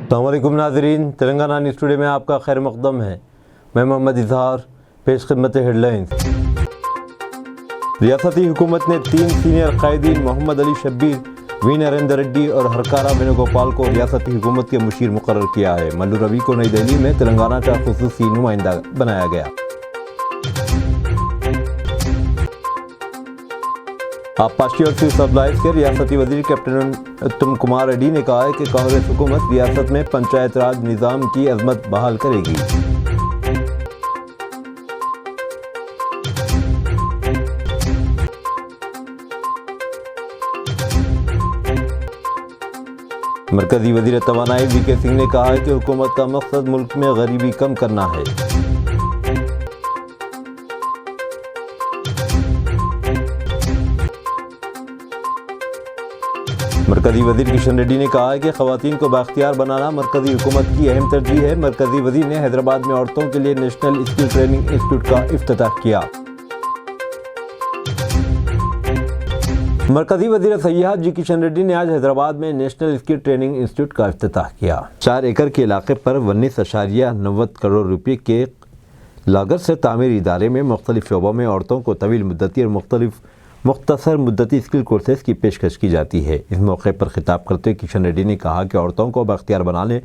अस्सलामुअलैकुम नाज़रीन, Telangana news today में आपका खैर मक़दम है। मैं मोहम्मद इजहार, पेश खिदमत हेडलाइंस। रियासती हुकूमत ने 3 सीनियर कायदीन मोहम्मद अली शब्बीर, वी नरेंद्र रेड्डी और हरकारा वेणुगोपाल को रियासती हुकूमत के मुशीर मुकर्रर किया है। मल्लू रवि को नई दिल्ली में तेलंगाना का खुसूसी नुमाइंदा बनाया गया। आबपाशी और सिविल सप्लाईज के रियासती वजीर कैप्टन उत्तम कुमार रेड्डी ने कहा है कि कांग्रेस हुकूमत रियासत में पंचायत राज निज़ाम की अजमत बहाल करेगी। मरकजी वजीर तवानाई वीके सिंह ने कहा है कि हुकूमत का मकसद मुल्क में गरीबी कम करना है। मरकजी वजीर किशन रेड्डी ने कहा है कि ख़वातीन को बाख्तियार बनाना मरकजी हुकूमत की अहम तरजीह है। मरकजी वजीर ने हैदराबाद में औरतों के लिए नेशनल स्किल ट्रेनिंग इंस्टीट्यूट का इफ्तिताह किया। मरकजी वजीर सयाहत जी किशन रेड्डी ने आज हैदराबाद में नेशनल स्किल ट्रेनिंग इंस्टीट्यूट का इफ्तिताह किया। 4 एकड़ के इलाके पर 19.90 करोड़ रुपये के लागत से तामीर इदारे में मुख्तलिफ शोबों में औरतों को तवील मुद्दती और मुख्तसर मुद्दती स्किल कोर्सेज की पेशकश की जाती है। इस मौके पर खिताब करते हुए किशन रेड्डी ने कहा कि औरतों को बाख्तियार बनाने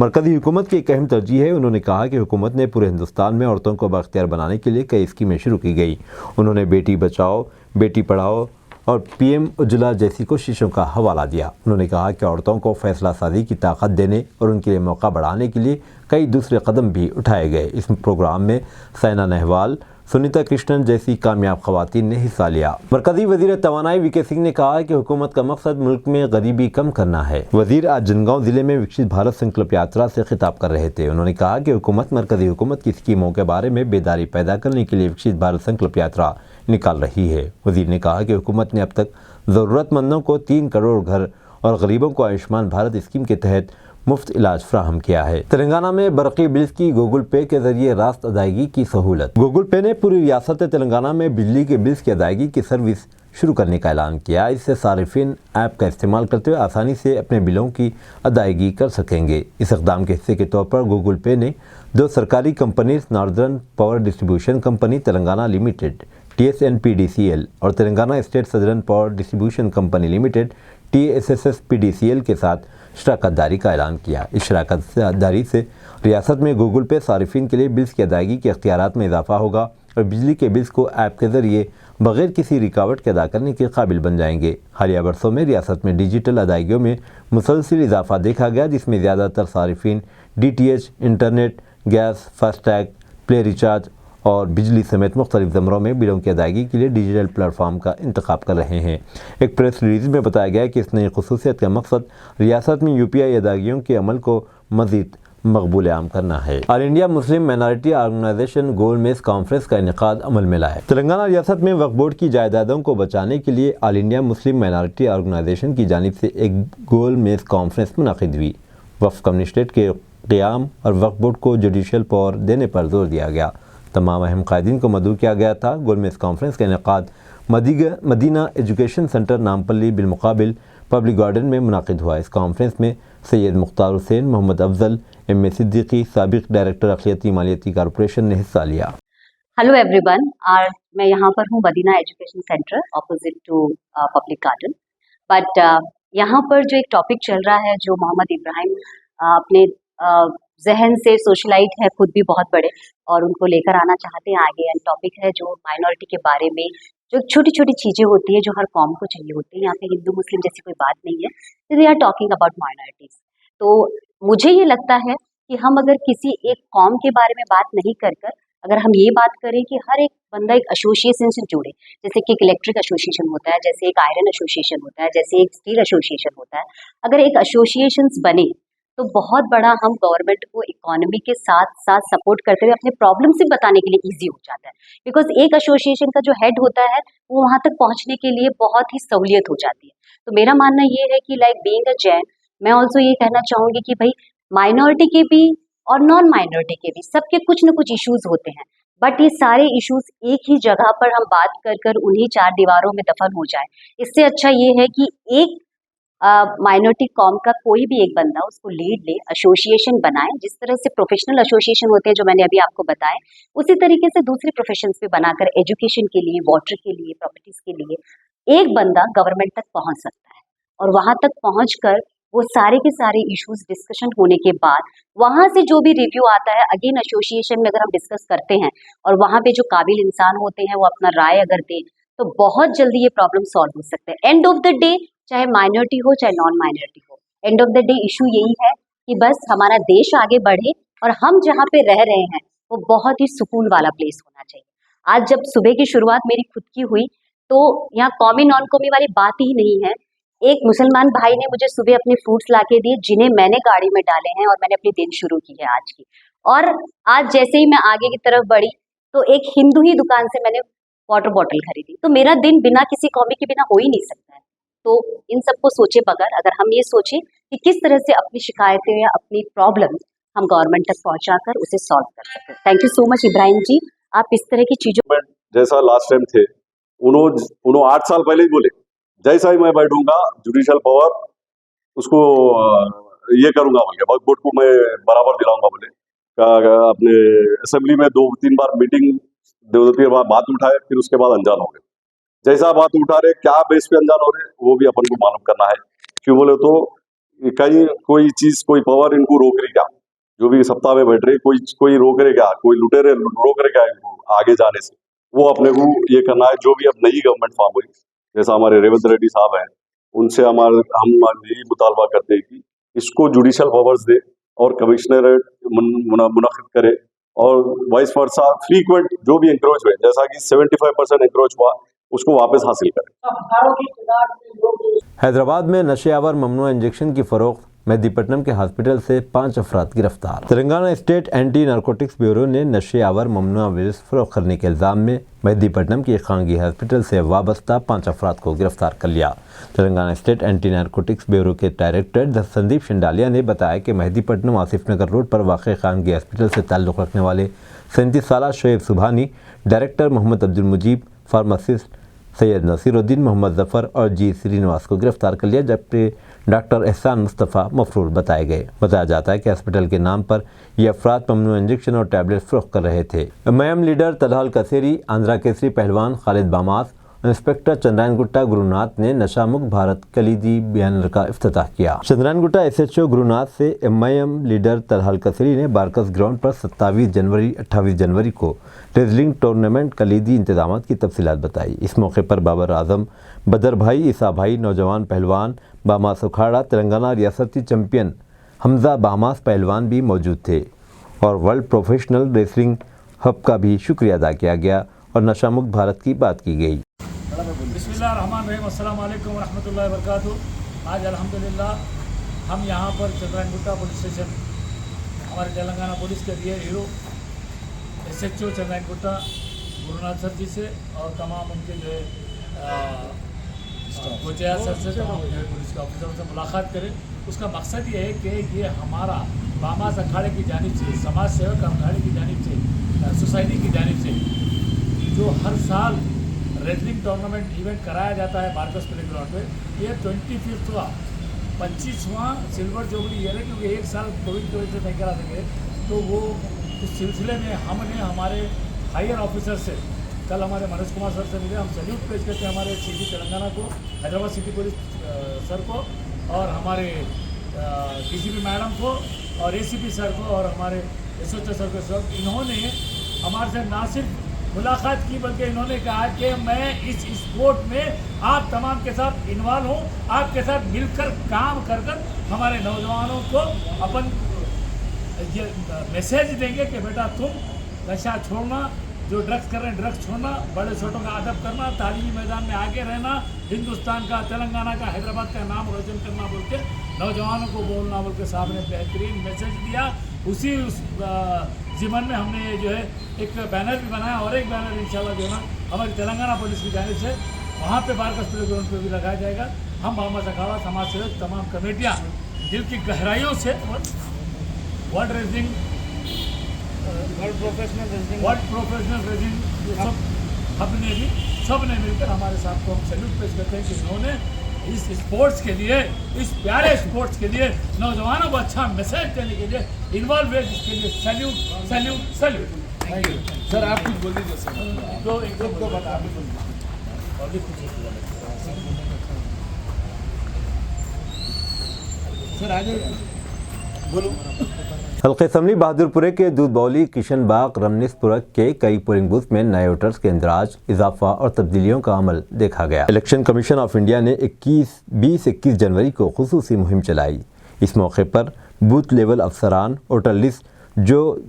मरकजी हुकूमत की एक अहम तरजीह है। उन्होंने कहा कि हुकूमत ने पूरे हिंदुस्तान में औरतों को बाख्तियार बनाने के लिए कई स्कीमें शुरू की गई। उन्होंने बेटी बचाओ बेटी पढ़ाओ और पीएम उज्ज्वला जैसी कोशिशों का हवाला दिया। उन्होंने कहा कि औरतों को फैसला साजी की ताकत देने और उनके लिए मौका बढ़ाने के लिए कई दूसरे कदम भी उठाए गए। इस प्रोग्राम में साइना नेहवाल, सुनीता कृष्णन जैसी कामयाब खवातीन ने हिस्सा लिया। मरकजी वजीर तवानाई वीके सिंह ने कहा कि हुकूमत का मकसद मुल्क में गरीबी कम करना है। वजीर आज जनगांव जिले में विकसित भारत संकल्प यात्रा से खिताब कर रहे थे। उन्होंने कहा कि हुकूमत मरकजी हुकूमत की स्कीमों के बारे में बेदारी पैदा करने के लिए विकसित भारत संकल्प यात्रा निकाल रही है। वजीर ने कहा कि हुकूमत ने अब तक ज़रूरतमंदों को 3 करोड़ घर और गरीबों को आयुष्मान भारत स्कीम के तहत मुफ्त इलाज फ्राहम किया है। तेलंगाना में बरकी बिल्स की गूगल पे के जरिए रास्त अदायगी की सहूलत। गूगल पे ने पूरी रियासत तेलंगाना में बिजली के बिल्स की अदायगी की सर्विस शुरू करने का ऐलान किया। इससे सारिफिन ऐप का इस्तेमाल करते हुए आसानी से अपने बिलों की अदायगी कर सकेंगे। इस इक़दाम के हिस्से के तौर पर गूगल पे ने 2 सरकारी companies northern power distribution company Telangana limited TSNPDCL और Telangana state southern power distribution company limited TSSSPDCL के साथ शराकत दारी का ऐलान किया। इस शराकत दारी से रियासत में गूगल पे सारिफिन के लिए बिल्स की अदायगी के अख्तियारात में इजाफा होगा और बिजली के बिल्स को ऐप के जरिए बगैर किसी रुकावट के अदा करने के काबिल बन जाएंगे। हालिया बरसों में रियासत में डिजिटल अदायगियों में मुसलसिल इजाफा देखा गया, जिसमें ज़्यादातर सारिफिन DTH, internet, gas, FASTag, play recharge और बिजली समेत मुख्तलिफ ज़मरों में बिलों की अदायगी के लिए डिजिटल प्लेटफॉर्म का इंतखाब कर रहे हैं। एक प्रेस रिलीज़ में बताया गया कि इस नई खुसूसियत का मकसद रियासत में UPI अदायगियों के अमल को मज़ीद मकबूल आम करना है। All India Muslim minority organisation गोल मेज़ कॉन्फ्रेंस का इनेकाद अमल में लाया। तेलंगाना रियासत में वक्फ बोर्ड की जायदादों को बचाने के लिए all India Muslim minority organisation की जानिब से एक गोल मेज़ कॉन्फ्रेंस मुनक़िद हुई। वक्फ कम्युनिस्टेट के क़याम और वक्फ बोर्ड को जुडिशल पावर देने पर जोर दिया गया। तमाम अहम कायदीन को मदऊ किया गया था। गोल मेज़ कॉन्फ्रेंस का इनेकाद मदीना एजुकेशन सेंटर नामपल्ली बिलमुकाबिल पब्लिक गार्डन में मुनाकिद हुआ। इस कॉन्फ्रेंस में सैयद मुख्तार हुसैन, मोहम्मद अफजल, MA सिद्दीकी, साबिक डायरेक्टर अखिलती मालियती कॉरपोरेशन ने हिस्सा लिया। हेलो एवरीवन, मैं यहाँ पर हूँ Madina education centre opposite to public garden. But यहाँ पर जो एक टॉपिक चल रहा है, जो मोहम्मद इब्राहिम अपने जहन से सोशलाइट है, खुद भी बहुत बड़े, और उनको लेकर आना चाहते हैं आगे। एंड टॉपिक है जो माइनॉरिटी के बारे में, जो छोटी छोटी चीज़ें होती है जो हर कौम को चाहिए होती है। यहाँ पे हिंदू मुस्लिम जैसी कोई बात नहीं है। We are talking about minorities. तो मुझे ये लगता है कि हम अगर किसी एक कौम के बारे में बात नहीं कर अगर हम ये बात करें कि हर एक बंदा एक एसोसिएशन से जुड़े, जैसे कि एक इलेक्ट्रिक एसोसिएशन होता है, जैसे एक आयरन एसोसिएशन होता है, जैसे एक स्टील एसोसिएशन होता है, अगर एक एसोसिएशन बने तो बहुत बड़ा हम गवर्नमेंट को इकोनॉमी के साथ साथ सपोर्ट करते हुए अपने प्रॉब्लम से बताने के लिए इजी हो जाता है। बिकॉज एक एसोसिएशन का जो हेड होता है वो वहाँ तक पहुँचने के लिए बहुत ही सहूलियत हो जाती है। तो मेरा मानना ये है कि लाइक बीइंग अ जैन, मैं ऑल्सो ये कहना चाहूँगी कि भाई माइनॉरिटी के भी और नॉन माइनॉरिटी के भी सबके कुछ न कुछ इश्यूज होते हैं, बट ये सारे इश्यूज एक ही जगह पर हम बात कर उन्हीं 4 दीवारों में दफन हो जाए। इससे अच्छा ये है कि एक माइनॉरिटी कॉम का कोई भी एक बंदा उसको लीड ले, एसोसिएशन बनाए, जिस तरह से प्रोफेशनल एसोसिएशन होते हैं जो मैंने अभी आपको बताए, उसी तरीके से दूसरे प्रोफेशंस भी बनाकर एजुकेशन के लिए, वाटर के लिए, प्रॉपर्टीज के लिए एक बंदा गवर्नमेंट तक पहुंच सकता है। और वहां तक पहुंचकर वो सारे के सारे इश्यूज डिस्कशन होने के बाद वहां से जो भी रिव्यू आता है, अगेन एसोसिएशन में अगर हम डिस्कस करते हैं और वहां पे जो काबिल इंसान होते हैं वो अपना राय अगर दें तो बहुत जल्दी ये प्रॉब्लम सॉल्व हो सकते हैं। एंड ऑफ द डे चाहे माइनॉरिटी हो चाहे नॉन माइनॉरिटी हो, end of the day issue यही है कि बस हमारा देश आगे बढ़े और हम जहाँ पे रह रहे हैं वो बहुत ही सुकून वाला प्लेस होना चाहिए। आज जब सुबह की शुरुआत मेरी खुद की हुई तो यहाँ कौमी नॉन कौमी वाली बात ही नहीं है। एक मुसलमान भाई ने मुझे सुबह अपने फ्रूट्स लाके दिए जिन्हें मैंने गाड़ी में डाले हैं और मैंने अपनी दिन शुरू की है आज की। और आज जैसे ही मैं आगे की तरफ बढ़ी तो एक हिंदू ही दुकान से मैंने वाटर बॉटल खरीदी। तो मेरा दिन बिना किसी कौमी के बिना हो ही नहीं सकता है। तो इन सबको सोचे बगैर अगर हम ये सोचें कि किस तरह से अपनी शिकायतें या अपनी प्रॉब्लम हम गवर्नमेंट तक पहुंचाकर उसे सॉल्व कर सकते हैं। Thank you so much Ibrahim ji, आप इस तरह की चीजों जैसा लास्ट टाइम थे उन्होंने 8 साल पहले ही बोले जैसा ही मैं बैठूंगा जुडिशियल पावर उसको ये करूंगा बोले, वोट को मैं बराबर दिलाऊंगा बोले। अपने असेंबली में 2-3 बार मीटिंग 2-3 बार बात उठाए, फिर उसके बाद अनजान हो गए। जैसा बात उठा रहे क्या बेस पे अनजान हो रहे वो भी अपन को मालूम करना है। क्यों बोले तो कहीं कोई चीज कोई पावर इनको रोक रही क्या, जो भी सत्ता में बैठ रहे कोई रोक रहे क्या, कोई लुटेरे रोक रहे क्या इनको आगे जाने से, वो अपने को ये करना है। जो भी अब नई गवर्नमेंट फॉर्म हुई, जैसा हमारे रेवंत रेड्डी साहब हैं, उनसे हम यही मुतालबा करते हैं कि इसको जुडिशियल पावर्स दे और कमिश्नरेट मुनक़िद करे और वाइस वर्सा फ्रीक्वेंट जो भी इंक्रोच हुए, जैसा कि 75% इंक्रोच हुआ उसको वापस हासिल करें। हैदराबाद में नशेआवर ममनुआ इंजेक्शन की फरोख्त, मेहदीपट्टनम के हॉस्पिटल से 5 अफराद गिरफ्तार। Telangana state anti narcotics bureau ने नशेआवर ममनुआ विरस फरोख्त करने के इल्ज़ाम में मेहदीपट्टनम की खानगी हॉस्पिटल से वाबस्ता 5 अफराद को गिरफ्तार कर लिया। Telangana state anti narcotics bureau के डायरेक्टर संदीप शिंडालिया ने बताया कि मेहदीपट्टनम आसिफ नगर रोड पर वाक़ खानगी हॉस्पिटल से ताल्लुक़ रखने वाले 37 साला शोएब सुबहानी, डायरेक्टर मोहम्मद अब्दुल मुजीब, फार्मासिस्ट सैयद नसीरुद्दीन, मोहम्मद जफ़र और जी श्रीनिवास को गिरफ्तार कर लिया, जबकि डॉक्टर एहसान मुस्तफ़ा मफरूर बताए गए। बताया जाता है कि हॉस्पिटल के नाम पर ये अफराद ममनुआ इंजेक्शन और टैबलेट फ़रोख्त कर रहे थे। एमआईएम लीडर तलहल कसेरी, आंध्रा केसरी पहलवान खालिद बामास, इंस्पेक्टर चंद्रायन गुट्टा गुरुनाथ ने नशा मुक्त भारत कलीदी बैनर का इफ्तिताह किया। चंद्रायन गुट्टा SHO गुरुनाथ से एमआईएम लीडर तलहल कसेरी ने बारकस ग्राउंड पर 27 जनवरी 28 जनवरी को रेसलिंग टूर्नामेंट कलीदी इंतजामात की तफसीलात बताई। इस मौके पर बाबर आजम, बदर भाई, ईसा भाई, नौजवान पहलवान बामास उखाड़ा, तेलंगाना रियासती चैंपियन हमजा बामास पहलवान भी मौजूद थे और वर्ल्ड प्रोफेशनल रेसलिंग हब का भी शुक्रिया अदा किया गया और नशा मुक्त भारत की बात की गई। बिस्मिल्लाहिर्रहमानिर्रहीम, अस्सलाम वालेकुम वरहमतुल्लाहि वबरकातुहू। आज अल्हम्दुलिल्लाह हम यहाँ पर चंद्रायन गुट्टा पुलिस स्टेशन, हमारे तेलंगाना पुलिस के real hero SHO Chandrayangutta Gurunath sir ji से और तमाम उनके जो है कोचिया सर से, तमाम जो है पुलिस के ऑफिसर से मुलाकात करें। उसका मकसद ये है कि ये हमारा बामास अखाड़े की जानिब से, समाज सेवक अखाड़े की जानिब से, सोसाइटी की जानिब से जो हर साल रेसलिंग टूर्नामेंट इवेंट कराया जाता है बारकस प्लेग्राउंड पे, ये 25वां 25वां सिल्वर जुबली ईयर है, क्योंकि एक साल कोविड की वजह से नहीं करा सके। तो वो उस सिलसिले में हमने हमारे हायर ऑफिसर से कल हमारे मनोज कुमार सर से मिले। हम सैल्यूट पेश करते हैं हमारे CP तेलंगाना को, हैदराबाद सिटी पुलिस सर को और हमारे DCP मैडम को और ACP सर को और हमारे SHO सर को। सब इन्होंने हमारे से ना सिर्फ मुलाकात की बल्कि इन्होंने कहा कि मैं इस स्पोर्ट में आप तमाम के साथ इन्वॉल्व हूँ, आपके साथ मिलकर काम कर कर हमारे नौजवानों को अपन ये मैसेज देंगे कि बेटा तुम नशा छोड़ना, जो ड्रग्स कर रहे हैं ड्रग्स छोड़ना, बड़े छोटों का अदब करना, तालीमी मैदान में आगे रहना, हिंदुस्तान का, तेलंगाना का, हैदराबाद का नाम रोशन करना बोल के नौजवानों को बोलना बोल के साहब ने बेहतरीन मैसेज दिया। उसी उस ज़िमन में हमने जो है एक बैनर भी बनाया और एक बैनर इंशाल्लाह जो है ना हमारी तेलंगाना पुलिस की जानिब से वहाँ पे बारकस प्लेग्राउंड पे भी लगाया जाएगा। हम बामास अखाड़ा समाज सेवक तमाम कमेटियाँ दिल की गहराइयों से world wrestling, world professional wrestling सब हमने भी सब ने मिलकर हमारे साथ को हम सैल्यूट पेश करते हैं कि इन्होंने इस स्पोर्ट्स के लिए, इस प्यारे स्पोर्ट्स के लिए, नौजवानों को अच्छा मैसेज देने के लिए इन्वॉल्व है, जिसके लिए salute salute salute. Thank you sir. आप कुछ बोल दीजिए सर। दो बात आप भी बोल दीजिए। और भी कुछ सर आगे बोलो। हल्के असम्बली बहादुरपुरे के दूध बौली किशन बाग रमनीसपुरा के कई पोलिंग बूथ में नए वोटर्स के इंदराज, इजाफा और तब्दीलियों का अमल देखा गया। इलेक्शन कमीशन ऑफ इंडिया ने 20-21 जनवरी को खुसूसी मुहिम चलाई। इस मौके पर बूथ लेवल अफसरान वोटर लिस्ट जो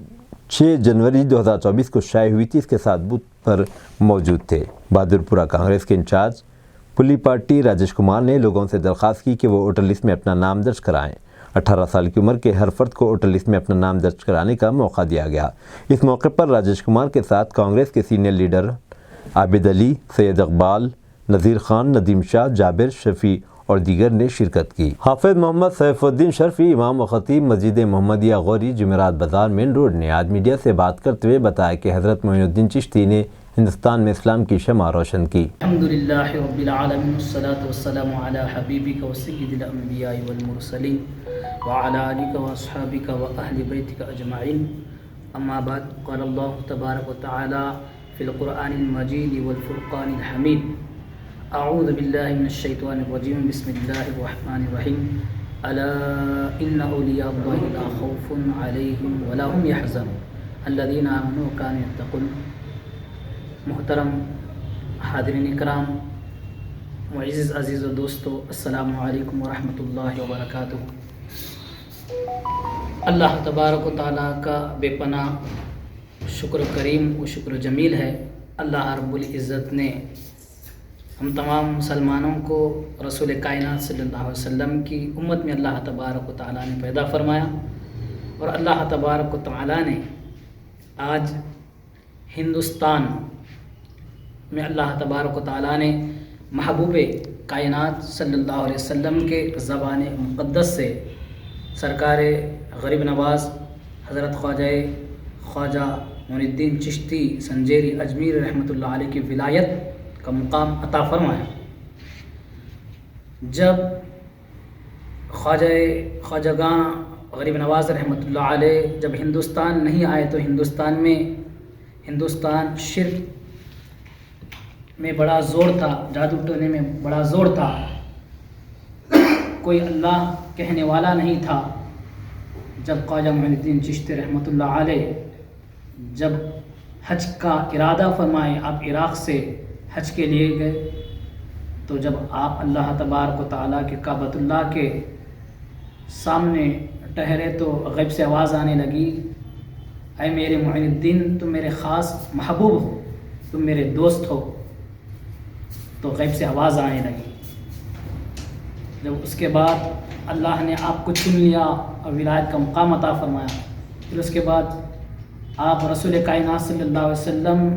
6 जनवरी 2024 को शाये हुई थी, इसके साथ बूथ पर मौजूद थे। बहादुरपुरा कांग्रेस के इंचार्ज पुली पार्टी राजेश कुमार ने लोगों से दरख्वास्त की कि वो वोटर लिस्ट में अपना नाम दर्ज कराएं। 18 साल की उम्र के हर फर्द को वोटर लिस्ट में अपना नाम दर्ज कराने का मौका दिया गया। इस मौके पर राजेश कुमार के साथ कांग्रेस के सीनियर लीडर आबिद अली, सैयद इकबाल, नज़ीर खान, नदीम शाह, जाबिर, शफी और दीगर ने शिरकत की। हाफिज मोहम्मद सैफुद्दीन शर्फी, इमाम व खतीब मस्जिद मोहम्मदिया गौरी, जुमेरात बाज़ार मेन रोड ने आज मीडिया से बात करते हुए बताया कि हज़रत मोइनुद्दीन चिश्ती ने हिंदुस्तान में इस्लाम की शमा रोशन की। अल्हम्दुलिल्लाह रब्बिल आलमीन वस्सलातु वस्सलामु अला हबीबिका व सय्यिदिल अंबिया वल मुरसलीन व अला आलिका व अस्हाबिका व अहलि बैतिका अजमाइन। अम्मा बाद, क़ाल अल्लाहु तबारक व तआला फ़िल क़ुरआनिल मजीद वल फ़ुरक़ानिल हमीद। अऊज़ु बिल्लाहि मिनश शैतानिर रजीम। बिस्मिल्लाहिर रहमानिर रहीम। अला इन्ना औलिया अल्लाहि ला खौफ़ुन अलैहिम व ला हुम यहज़नून अल्लज़ीना आमनू व कानू यत्तक़ून। मोहतरम हाज़रीन इकराम, मुअज़्ज़िज़ अज़ीज़ व दोस्तों, अस्सलामु अलैकुम व रहमतुल्लाहि व बरकातुहू। अल्लाह तबारक व तआला का बेपनाह शुक्र करीम व शुक्र जमील है। अल्लाह रब्बुल इज़्ज़त ने हम तमाम मुसलमानों को रसूल कायनात सल्लल्लाहु अलैहि वसल्लम की उम्मत में अल्लाह तबारक व तआला ने पैदा फरमाया और अल्लाह तबारक व तआला ने आज हिंदुस्तान में अल्लाह तबारक व तआला ने महबूब कायनात सल्लल्लाहु अलैहि वसल्लम के ज़बान मुक़द्दस से सरकार गरीब नवाज़ हज़रत ख्वाजा मोइनुद्दीन चिश्ती संजेरी अजमीर रहमतुल्लाह अलैह की विलायत का मुकाम अता फरमाया। जब ख्वाजगां गरीब नवाज़ रहमतुल्लाह अलैह जब हिंदुस्तान नहीं आए तो हिंदुस्तान शिर्क में बड़ा ज़ोर था, जादू टोने में बड़ा ज़ोर था, कोई अल्लाह कहने वाला नहीं था। जब ख्वाजा मोइनुद्दीन चिश्ती रहमतुल्लाह अलैह जब हज का इरादा फरमाए, आप इराक़ से हज के लिए गए, तो जब आप अल्लाह तबारक व तआला के काबतुल्लाह के सामने ठहरे तो गैब से आवाज़ आने लगी, ऐ मेरे मोइनुद्दीन, तुम मेरे ख़ास महबूब हो, तुम मेरे दोस्त हो। तो गैब से आवाज़ आने लगी। जब उसके बाद अल्लाह ने आपको चुन लिया और विलायत का मुकाम अता फरमाया, फिर उसके बाद आप रसूल कायनात सल्लल्लाहु अलैहि वसल्लम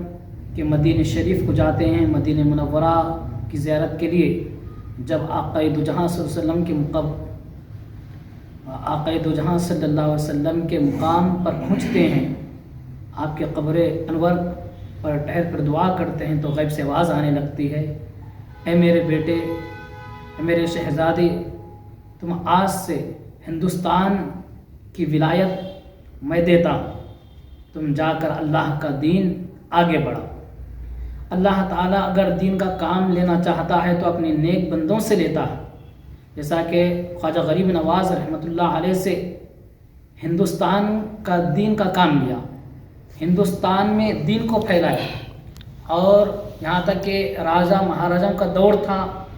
के मदीने शरीफ को जाते हैं, मदीने मुनव्वरा की ज़ियारत के लिए। जब आक़ाए दो जहां सल्लल्लाहु अलैहि वसल्लम के मुकाम पर पहुँचते हैं, आपके क़ब्र अनवर पर ठहर कर दुआ करते हैं, तो गैब से आवाज़ आने लगती है, ऐ मेरे बेटे, ऐ मेरे शहज़ादे, तुम आज से हिंदुस्तान की विलायत मैं देता, तुम जाकर अल्लाह का दीन आगे बढ़ाओ। अल्लाह ताला अगर दीन का काम लेना चाहता है तो अपने नेक बंदों से लेता है, जैसा कि ख्वाजा गरीब नवाज़ रहमतुल्लाह अलैह से हिंदुस्तान का दीन का काम लिया, हिंदुस्तान में दीन को फैलाया। और यहाँ तक कि राजा महाराजाओं का दौर था,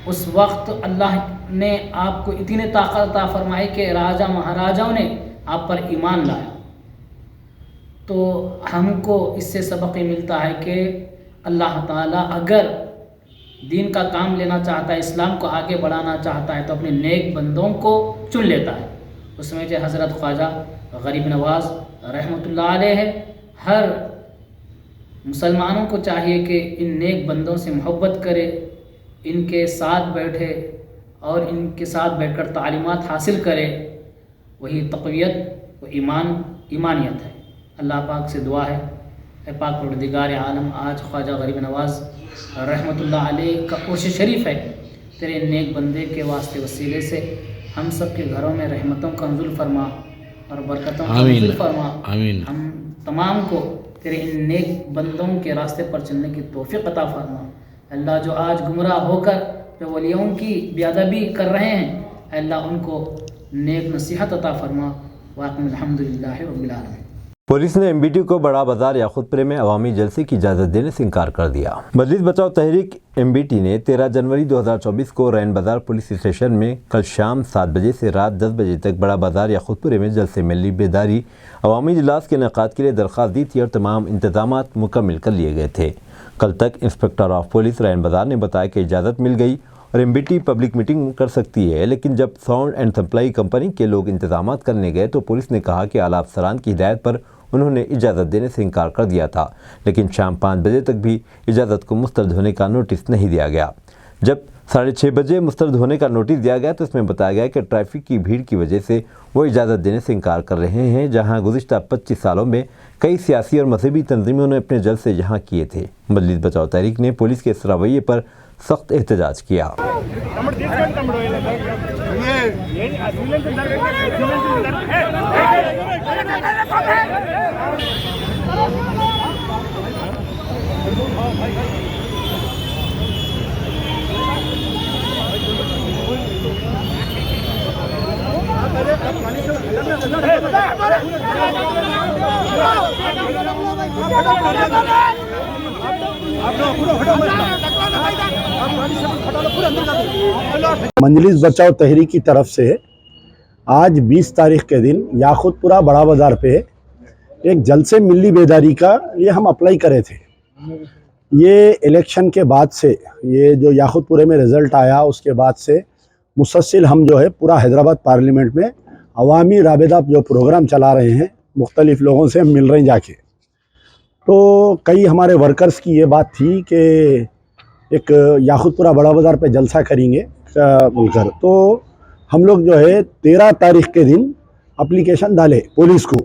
उस वक्त अल्लाह ने आपको इतनी ताकत अता फरमाई कि राजा महाराजाओं ने आप पर ईमान लाया। तो हमको इससे सबक ये मिलता है कि अल्लाह ताला अगर दीन का काम लेना चाहता है, इस्लाम को आगे बढ़ाना चाहता है, तो अपने नेक बंदों को चुन लेता है। उसमें जो हज़रत ख्वाजा गरीब नवाज़ रहमतुल्लाह अलैह है। हर मुसलमानों को चाहिए कि इन नेक बंदों से मोहब्बत करे, इनके साथ बैठे और इनके साथ बैठकर तालीमात हासिल करे। वही तक़वियत व ईमानियत है। अल्लाह पाक से दुआ है, ए पाक परवरदिगार आलम, आज ख्वाजा गरीब नवाज़ रहमतुल्लाह अलैह का उर्स शरीफ है, तेरे नेक बंदे के वास्ते वसीले से हम सब के घरों में रहमतों का नुज़ुल फरमा और बरकतों का नुज़ुल फरमा। आमीन। हम तमाम को तेरे इन नेक बंदों के रास्ते पर चलने की तौफीक अता फरमा। अल्लाह जो आज गुमराह होकर जो वलियों की बेअदबी कर रहे हैं, अल्लाह उनको नेक नसीहत अता फरमा। वाक़िम अल्हम्दुलिल्लाहि रब्बिल आलमीन। पुलिस ने एमबीटी को बड़ा बाजार याकूतपुरे में अवामी जलसे की इजाज़त देने से इनकार कर दिया। मजलिस बचाओ तहरीक एमबीटी ने 13 जनवरी 2024 को रैन बाजार पुलिस स्टेशन में कल शाम 7 बजे से रात 10 बजे तक बड़ा बाजार याकूतपुरे में जलसे मिली बेदारी अवामी इजलास के इनेकाद के लिए दरख्वास्त दी थी और तमाम इंतजामात मुकम्मल कर लिए गए थे। कल तक इंस्पेक्टर ऑफ पुलिस रैन बाजार ने बताया कि इजाज़त मिल गई और एमबीटी पब्लिक मीटिंग कर सकती है, लेकिन जब साउंड एंड सप्लाई कंपनी के लोग इंतजामात करने गए तो पुलिस ने कहा कि आला अफसरान की हिदायत पर उन्होंने इजाज़त देने से इनकार कर दिया था, लेकिन शाम 5 बजे तक भी इजाज़त को मुस्तरद होने का नोटिस नहीं दिया गया। जब 6:30 बजे मुस्तरद होने का नोटिस दिया गया तो इसमें बताया गया कि ट्रैफिक की भीड़ की वजह से वो इजाज़त देने से इनकार कर रहे हैं, जहां गुज़िश्ता 25 सालों में कई सियासी और मजहबी तंजीमों ने अपने जलसे यहाँ किए थे। मजलिस बचाओ तहरीक ने पुलिस के इस रवैये पर सख्त एहतजाज किया। मजलिस बचाओ तहरीक की तरफ से आज 20 तारीख के दिन याकूतपुरा बड़ा बाज़ार पे एक जलसे मिली बेदारी का ये हम अप्लाई करे थे। ये इलेक्शन के बाद से, ये जो याकूतपुरे में रिज़ल्ट आया उसके बाद से मुसलसल हम जो है पूरा हैदराबाद पार्लियामेंट में अवामी राबेता जो प्रोग्राम चला रहे हैं, मुख्तलिफ़ लोगों से हम मिल रहे हैं जाके। तो कई हमारे वर्कर्स की ये बात थी कि एक याकूतपुरा बड़ा बाज़ार पे जलसा करेंगे बोलकर, तो हम लोग जो है 13 तारीख के दिन एप्लीकेशन डाले पुलिस को।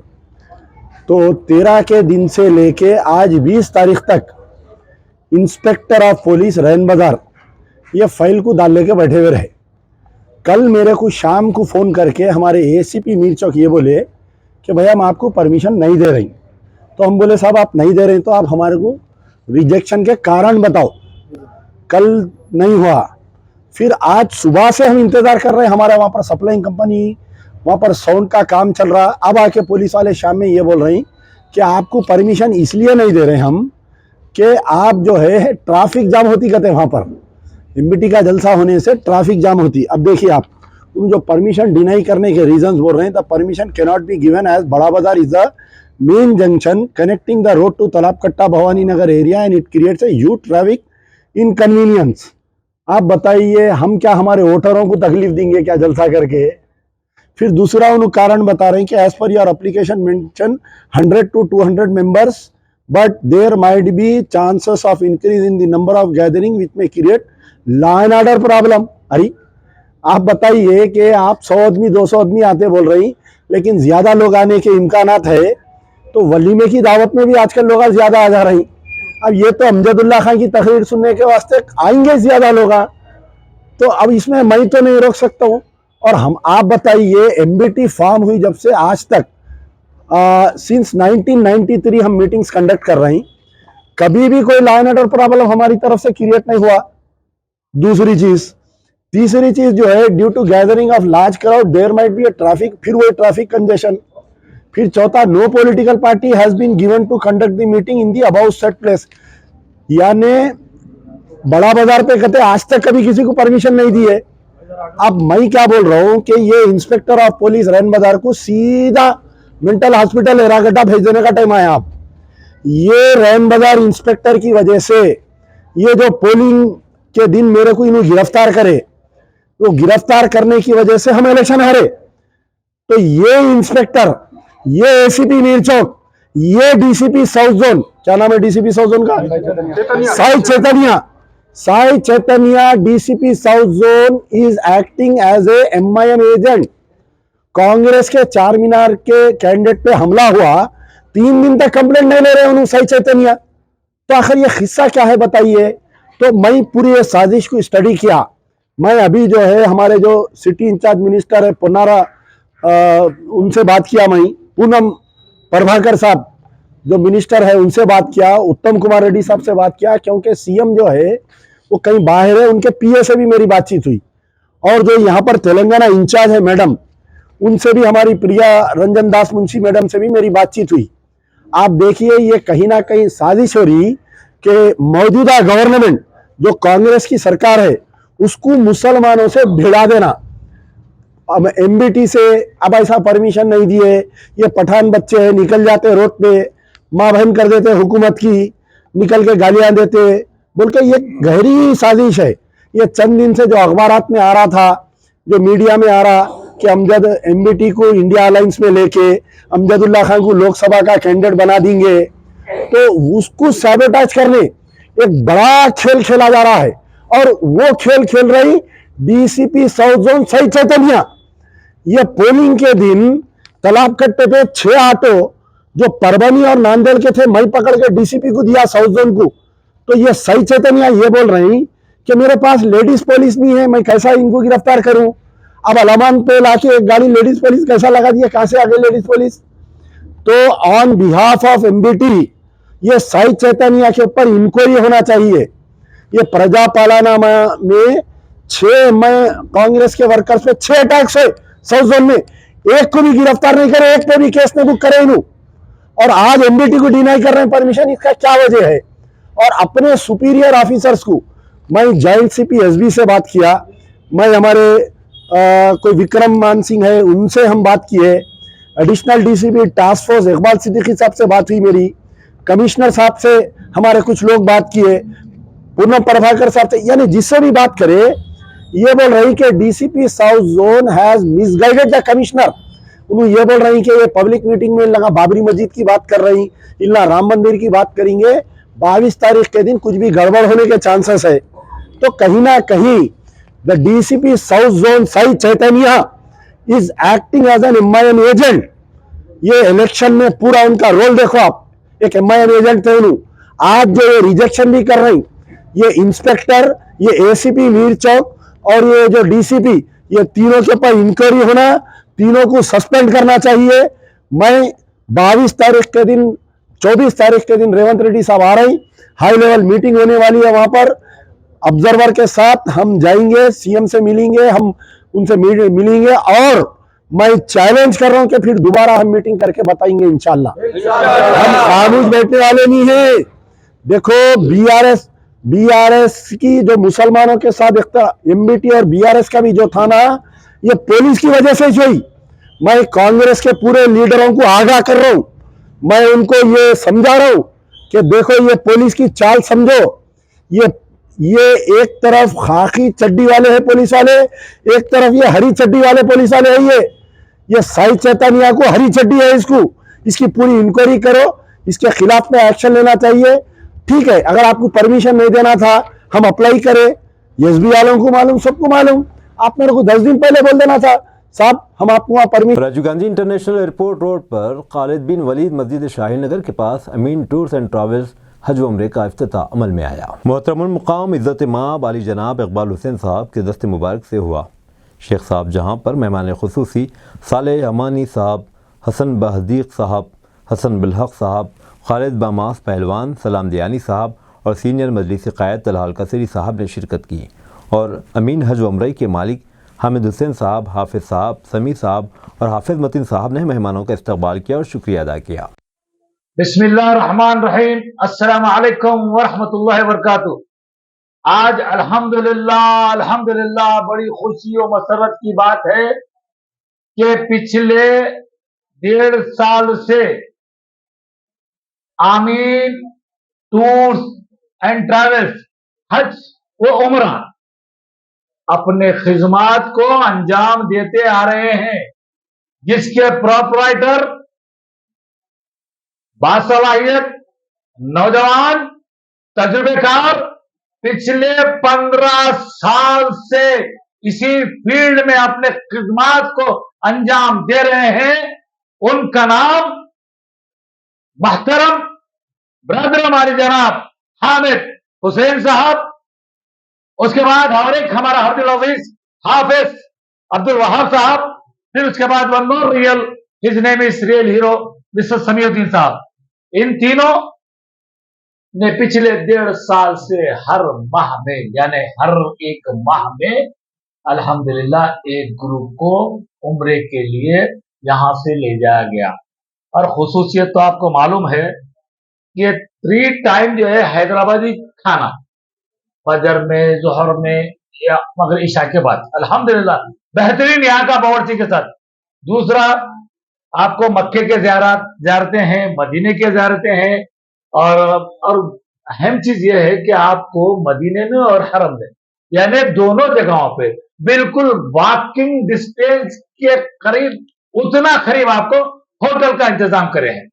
तो 13 के दिन से लेके आज 20 तारीख तक इंस्पेक्टर ऑफ पुलिस रैन बाज़ार ये फाइल को डाल लेके बैठे हुए रहे। कल मेरे को शाम को फ़ोन करके हमारे एसीपी मीर चौक ये बोले कि भैया हम आपको परमिशन नहीं दे रही। तो हम बोले साहब आप नहीं दे रहे तो आप हमारे को रिजेक्शन के कारण बताओ। कल नहीं हुआ, फिर आज सुबह से हम इंतज़ार कर रहे हैं, हमारा वहाँ पर सप्लाइंग कंपनी, वहाँ पर साउंड का काम चल रहा। अब आके पुलिस वाले शाम में ये बोल रहे हैं कि आपको परमिशन इसलिए नहीं दे रहे हम कि आप जो है ट्रैफिक जाम होती कहते हैं, वहाँ पर एमबीटी का जलसा होने से ट्रैफिक जाम होती। अब देखिए आप उन जो परमिशन डिनाई करने के रीजंस बोल रहे हैं, the permission can not be given as Bada Bazaar is the main junction connecting the road to Talabkatta Bhavani Nagar area and it creates a huge traffic inconvenience. आप बताइए हम क्या हमारे वोटरों को तकलीफ देंगे क्या जलसा करके? फिर दूसरा उन्होंने कारण बता रहे हैं कि as per your application mention 100 to 200 members but there might be chances of increase in the number of gathering which में create law and order problem. अरे आप बताइए कि आप 100 आदमी 200 आदमी आते बोल रही, लेकिन ज्यादा लोग आने के इम्कानात है, तो वलीमे की दावत में भी आजकल लोग ज्यादा आ जा रही। अब ये तो अमजदुल्ला खान की तकरीर सुनने के वास्ते आएंगे ज्यादा लोग, तो अब इसमें मैं तो नहीं रोक सकता हूँ। और हम आप बताइए एमबीटी फॉर्म हुई जब से आज तक सिंस 1993 हम मीटिंग्स कंडक्ट कर रहे हैं, कभी भी कोई लॉ एंड ऑर्डर प्रॉब्लम हमारी तरफ से क्रिएट नहीं हुआ। दूसरी चीज, तीसरी चीज जो है due to gathering of large crowd there might be a traffic, फिर वो ट्रैफिक कंजेशन। फिर चौथा, no political party has been given to conduct the meeting in the about set place. यानी बड़ा बाजार पे कहते आज तक कभी किसी को परमिशन नहीं दी है। अब मैं क्या बोल रहा हूं कि ये इंस्पेक्टर ऑफ पुलिस रैन बाजार को सीधा मेंटल हॉस्पिटल एरागड्डा भेज देने का टाइम आया। आप ये रैन बाजार इंस्पेक्टर की वजह से ये जो पोलिंग के दिन मेरे को इन्होंने गिरफ्तार करे, तो गिरफ्तार करने की वजह से हम इलेक्शन हारे। तो ये इंस्पेक्टर, ये एसीपी मीर चौक, ये डीसीपी साउथ जोन, क्या नाम है डीसीपी साउथ जोन का? Sai Chaitanya DCP south zone is acting as a MIM agent. Congress के चार मीनार के कैंडिडेट पे हमला हुआ, 3 दिन तक कंप्लेंट नहीं ले रहे उन्होंने साई चैतन्या। तो आखिर ये किस्सा क्या है बताइए? तो मैं पूरी ये साजिश को स्टडी किया, मैं अभी जो है हमारे जो सिटी इंचार्ज मिनिस्टर है पुनारा, उनसे बात किया, मैं पूनम प्रभाकर साहब जो मिनिस्टर है उनसे बात किया, उत्तम कुमार रेड्डी साहब से बात किया, क्योंकि सीएम जो है वो कहीं बाहर है, उनके पीए से भी मेरी बातचीत हुई। और जो यहाँ पर तेलंगाना इंचार्ज है मैडम, उनसे भी हमारी प्रिया रंजन दास मुंशी मैडम से भी मेरी बातचीत हुई। आप देखिए ये कहीं ना कहीं साजिश हो रही कि मौजूदा गवर्नमेंट जो कांग्रेस की सरकार है उसको मुसलमानों से भिड़ा देना। अब एमबीटी से अब ऐसा परमिशन नहीं दिए, ये पठान बच्चे हैं निकल जाते रोड पे, माँ बहन कर देते हुकूमत की, निकल के गालियां देते, बोल के ये गहरी साजिश है। ये चंद दिन से जो अखबारात में आ रहा था, जो मीडिया में आ रहा कि अमजद एमबीटी को इंडिया अलायंस में लेके अमजदुल्ला खान को लोकसभा का कैंडिडेट बना देंगे, तो उसको सैबोटाइज करने एक बड़ा खेल खेला जा रहा है। और वो खेल खेल रही डीसीपी साउथ जोन सही चैतन्या। ये पोलिंग के दिन तालाब कट्टे पे 6 ऑटो जो परभनी और नांदेड़ के थे, मैं पकड़ के डीसीपी को दिया साउथ जोन को। तो ये सही चैतन्या ये बोल रही कि मेरे पास लेडीज पुलिस नहीं है, मैं कैसा इनको गिरफ्तार करूं। अब अलामान पे लाके एक गाड़ी लेडीज पुलिस कैसा लगा दिया, कहां से आ गई लेडीज पुलिस। तो ऑन बिहाफ ऑफ एमबीटी ये सही चैतन्या के ऊपर इंक्वायरी होना चाहिए। ये प्रजा पालाना में 6 मैं कांग्रेस के वर्कर्स पे 6 अटैक्स है साउथ जोन में, एक को भी गिरफ्तार नहीं करे, एक पे भी केस नहीं बुक करे इन्हों, और आज एमबीटी को डिनाई कर रहे हैं परमिशन। इसका क्या वजह है। और अपने सुपीरियर ऑफिसर्स को, मैं जॉइंट सीपी एसबी से बात किया, मैं हमारे कोई विक्रम मान सिंह है उनसे हम बात किए, additional DCP task force Iqbal Siddiqui साहब से बात हुई मेरी, कमिश्नर साहब से हमारे कुछ लोग बात किए, पूनम प्रभाकर साहब से, यानी जिससे भी बात करे ये बोल रही कि DCP south zone has misguided the commissioner. उन्होंने ये बोल रही कि ये पब्लिक मीटिंग में लगा बाबरी मस्जिद की बात कर रही, इल्ला राम मंदिर की बात करेंगे, 22 तारीख के दिन कुछ भी गड़बड़ होने के चांसेस है। तो कहीं ना कहीं the DCP south zone Sai Chaitanya is acting as an MIM agent. ये इलेक्शन में पूरा उनका रोल देखो आप, एक एमआईएम एजेंट थे उन्होंने। आज जो ये रिजेक्शन भी कर रही, ये इंस्पेक्टर, ये एसीपी वीर चौक और ये जो डीसीपी, ये तीनों के ऊपर इंक्वायरी होना, तीनों को सस्पेंड करना चाहिए। मैं 22 तारीख के दिन 24 तारीख के दिन रेवंत रेड्डी साहब आ रही, हाई लेवल मीटिंग होने वाली है, वहां पर ऑब्जर्वर के साथ हम जाएंगे, सीएम से मिलेंगे, हम उनसे मिलेंगे, और मैं चैलेंज कर रहा हूं कि फिर दोबारा हम मीटिंग करके बताएंगे इंशाल्लाह। हम खामोश बैठने वाले नहीं है। देखो बीआरएस की जो मुसलमानों के साथ एमबीटी और बीआरएस का भी जो था ना, ये पुलिस की वजह से हुई। मैं कांग्रेस के पूरे लीडरों को आगाह कर रहा हूं, मैं उनको ये समझा रहा हूं कि देखो ये पुलिस की चाल समझो। ये एक तरफ खाकी चड्डी वाले हैं पुलिस वाले, एक तरफ ये हरी चड्डी वाले पुलिस वाले हैं। ये साई चैतन्या को हरी चड्डी है, इसकी पूरी इंक्वायरी करो, इसके खिलाफ में एक्शन लेना चाहिए। ठीक है, अगर आपको परमिशन नहीं देना था हम अप्लाई करें, एसबी वालों को मालूम, सबको मालूम, आप मेरे को 10 दिन पहले बोल देना था साहब हम आपको वहां permission. Rajiv Gandhi international airport road पर खालिद बिन वलीद मस्जिद शाहीन नगर के पास अमीन टूर्स एंड ट्रैवल्स हज व उम्रे का इफ्तिताह अमल में आया। मोहतरमुल मुकाम इज़्ज़त माब आली जनाब इकबाल हुसैन साहब के दस्त मुबारक से हुआ। शेख साहब जहां पर मेहमान खुसूसी सालेह अमानी साहब, हसन बहदीक साहब, हसन बिलहक साहब, खालिद बामास पहलवान, सलाम दियानी साहब और सीनियर मजलिस क़ायद तलहाल कसरी साहब ने शिरकत की। और अमीन हज व उम्रे के मालिक हामिद हुसैन साहब, हाफिज़ साहब, समी साहब और हाफिज़ मतीन साहब ने मेहमानों का इस्तकबाल किया और शुक्रिया अदा किया। बिस्मिल्लाहिर्रहमानिर्रहीम, अस्सलाम वालेकुम वरहमतुल्लाहि वबरकातुहू। आज अल्हम्दुलिल्लाह बड़ी खुशी और मसरत की बात है कि पिछले 1.5 साल से आमीन टूर्स एंड ट्रैवल्स हज व उम्रा अपने खिदमात को अंजाम देते आ रहे हैं, जिसके प्रोपराइटर बासलाहियत नौजवान तजुर्बेकार पिछले 15 साल से इसी फील्ड में अपने खिदमात को अंजाम दे रहे हैं। उनका नाम मोहतरम ब्रदर हमारे जनाब हामिद हुसैन साहब उसके बाद और एक हमारा हर्दिल अजीज हाफिज अब्दुल वहाब साहब, फिर उसके बाद one more real, his name is real hero mister Samiuddin साहब। इन तीनों ने पिछले 1.5 साल से हर माह में, यानी हर एक माह में अल्हम्दुलिल्लाह एक ग्रुप को उम्रे के लिए यहां से ले जाया गया। और खुसूसियत तो आपको मालूम है कि 3 टाइम जो है हैदराबादी खाना, फजर में, जोहर में या मगर ईशा के बाद, अल्हम्दुलिल्लाह बेहतरीन यहाँ का बावर्ची के साथ। दूसरा, आपको मक्के के ज़ियारतें हैं, मदीने के ज़ियारतें हैं, और अहम चीज यह है कि आपको मदीने में और हरम में, यानी दोनों जगहों पे बिल्कुल वॉकिंग डिस्टेंस के करीब, उतना करीब आपको होटल का इंतजाम करे हैं।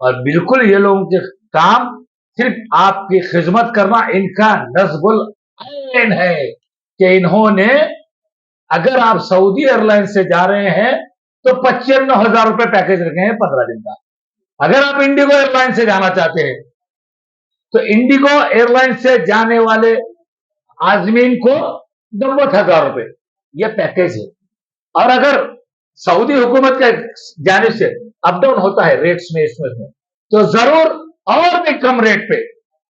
और बिल्कुल ये लोगों के काम सिर्फ आपकी खिदमत करना इनका नस्बुल ऐन है कि इन्होंने, अगर आप सऊदी एयरलाइन से जा रहे हैं तो 95,000 रुपए पैकेज रखे हैं 15 दिन का। अगर आप इंडिगो एयरलाइन से जाना चाहते हैं तो इंडिगो एयरलाइन से जाने वाले आजमीन को 90,000 रुपए यह पैकेज है। और अगर सऊदी हुकूमत के जानिब से अप डाउन होता है रेट्स में, इसमें तो जरूर और भी कम रेट पे,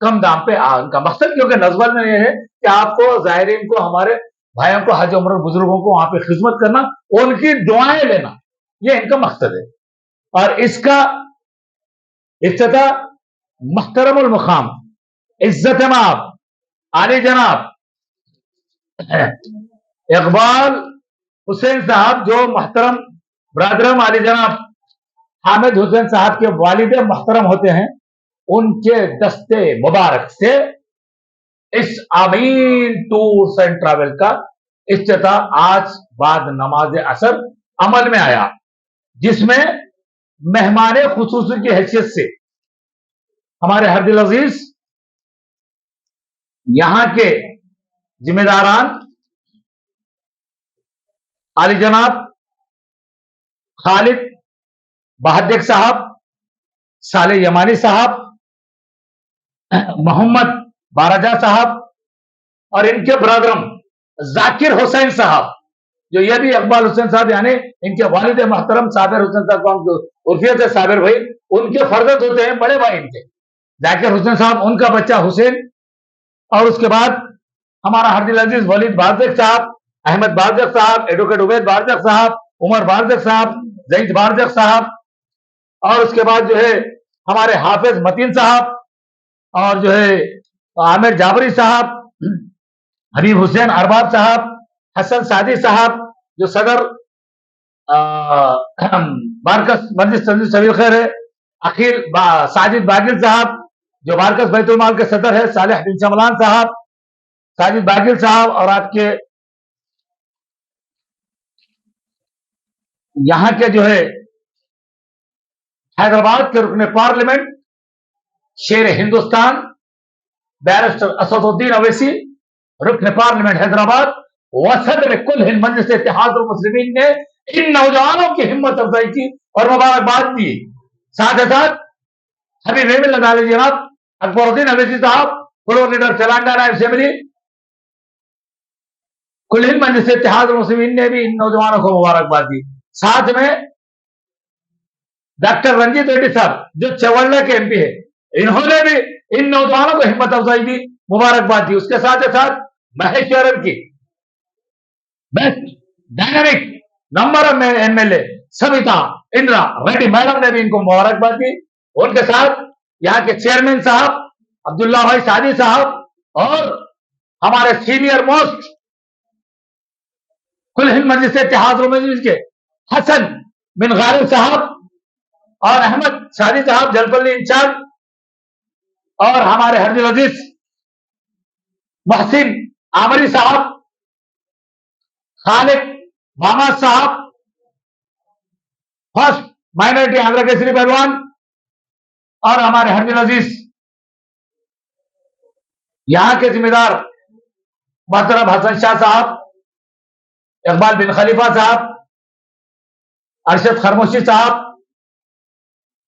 कम दाम पे उनका मकसद, क्योंकि नजबल में यह है कि आपको, जायरीन को, हमारे भाइयों को, हज उम्र बुजुर्गों को वहां पे खिदमत करना, उनकी दुआएं लेना, यह इनका मकसद है। और इसका इफ्तिताह मुहतरमुल मुकाम इज्जत माब आली जनाब इकबाल हुसैन साहब, जो महतरम ब्रादरम आली जनाब हामिद हुसैन साहब के वालिद महतरम होते हैं, उनके दस्ते मुबारक से इस आमीन टूर्स एंड ट्रैवल का इफ्तिताह आज बाद नमाज असर अमल में आया, जिसमें मेहमान खुसूसी की हैसियत से हमारे हर्दिल अजीज यहां के जिम्मेदारान आली जनाब खालिद बहादुर साहब, साले यमानी साहब, मोहम्मद बाराजा साहब, और इनके ब्रदरम जाकिर हुसैन साहब, जो ये भी इकबाल हुसैन साहब यानी इनके वालिद महतरम साबिर हुसैन साहब को उर्फियत से साबिर भाई, उनके फर्जंद होते हैं बड़े भाई इनके जाकिर हुसैन साहब, उनका बच्चा हुसैन, और उसके बाद हमारा हर्दिल अजीज वलीद बारजक साहब, अहमद बारजक साहब, एडवोकेट उबैद बारजक साहब, उमर बारजक साहब, जईद बारजक साहब, और उसके बाद जो है हमारे हाफिज मतीन साहब, और जो है आमिर जाबरी साहब, हबीब हुसैन अरबाब साहब, हसन सादी साहब जो सदर बारकस मस्जिद तंजीम सबील खैर है, अखिल साजिद बागिल साहब जो बारकस बैतुल माल के सदर है, सालिह बिन शमलान साहब, साजिद बागिल साहब, और आपके यहां के जो है हैदराबाद के रुकने पार्लियामेंट शेर हिंदुस्तान बैरिस्टर असदुद्दीन अवैसी, रुकने पार्लियामेंट हैदराबाद, वसदर कुल हिंद मजलिस इत्तेहादुल मुस्लिमीन ने इन नौजवानों की हिम्मत अफजाई की और मुबारकबाद दी। साथ ही साथ हबीब अहमद जनाब अकबरुद्दीन अवैसी साहब, फ्लोर लीडर तेलंगाना असेंबली, कुल हिंद मजलिस इत्तेहादुल मुस्लिमीन ने भी इन नौजवानों को मुबारकबाद दी। साथ में डॉक्टर रंजीत रेड्डी साहब जो चवल्ला के एमपी है, इन्होंने भी इन नौजवानों को हिम्मत अफजाई दी, मुबारकबाद दी। उसके साथ ही साथ महेश्वरम की बेस्ट डायनामिक नंबर में एमएलए सविता इंदिरा रेड्डी मैडम ने भी इनको मुबारकबाद दी। उनके साथ यहाँ के चेयरमैन साहब अब्दुल्ला भाई सादी साहब, और हमारे सीनियर मोस्ट कुल हिंद मजलिस इत्तेहादुल मुस्लिमीन के हसन बिन गालिब साहब, और अहमद सादी साहब जलपल्ली इंचार्ज, और हमारे हर्दिल अजीज मोहसिन आमरी साहब, खालिद मामा साहब, फर्स्ट माइनॉरिटी आंध्र केसरी पहलवान, और हमारे हर्दिल अजीज यहां के जिम्मेदार मोहतरम हसन शाह साहब, इकबाल बिन खलीफा साहब, अरशद खरमोशी साहब,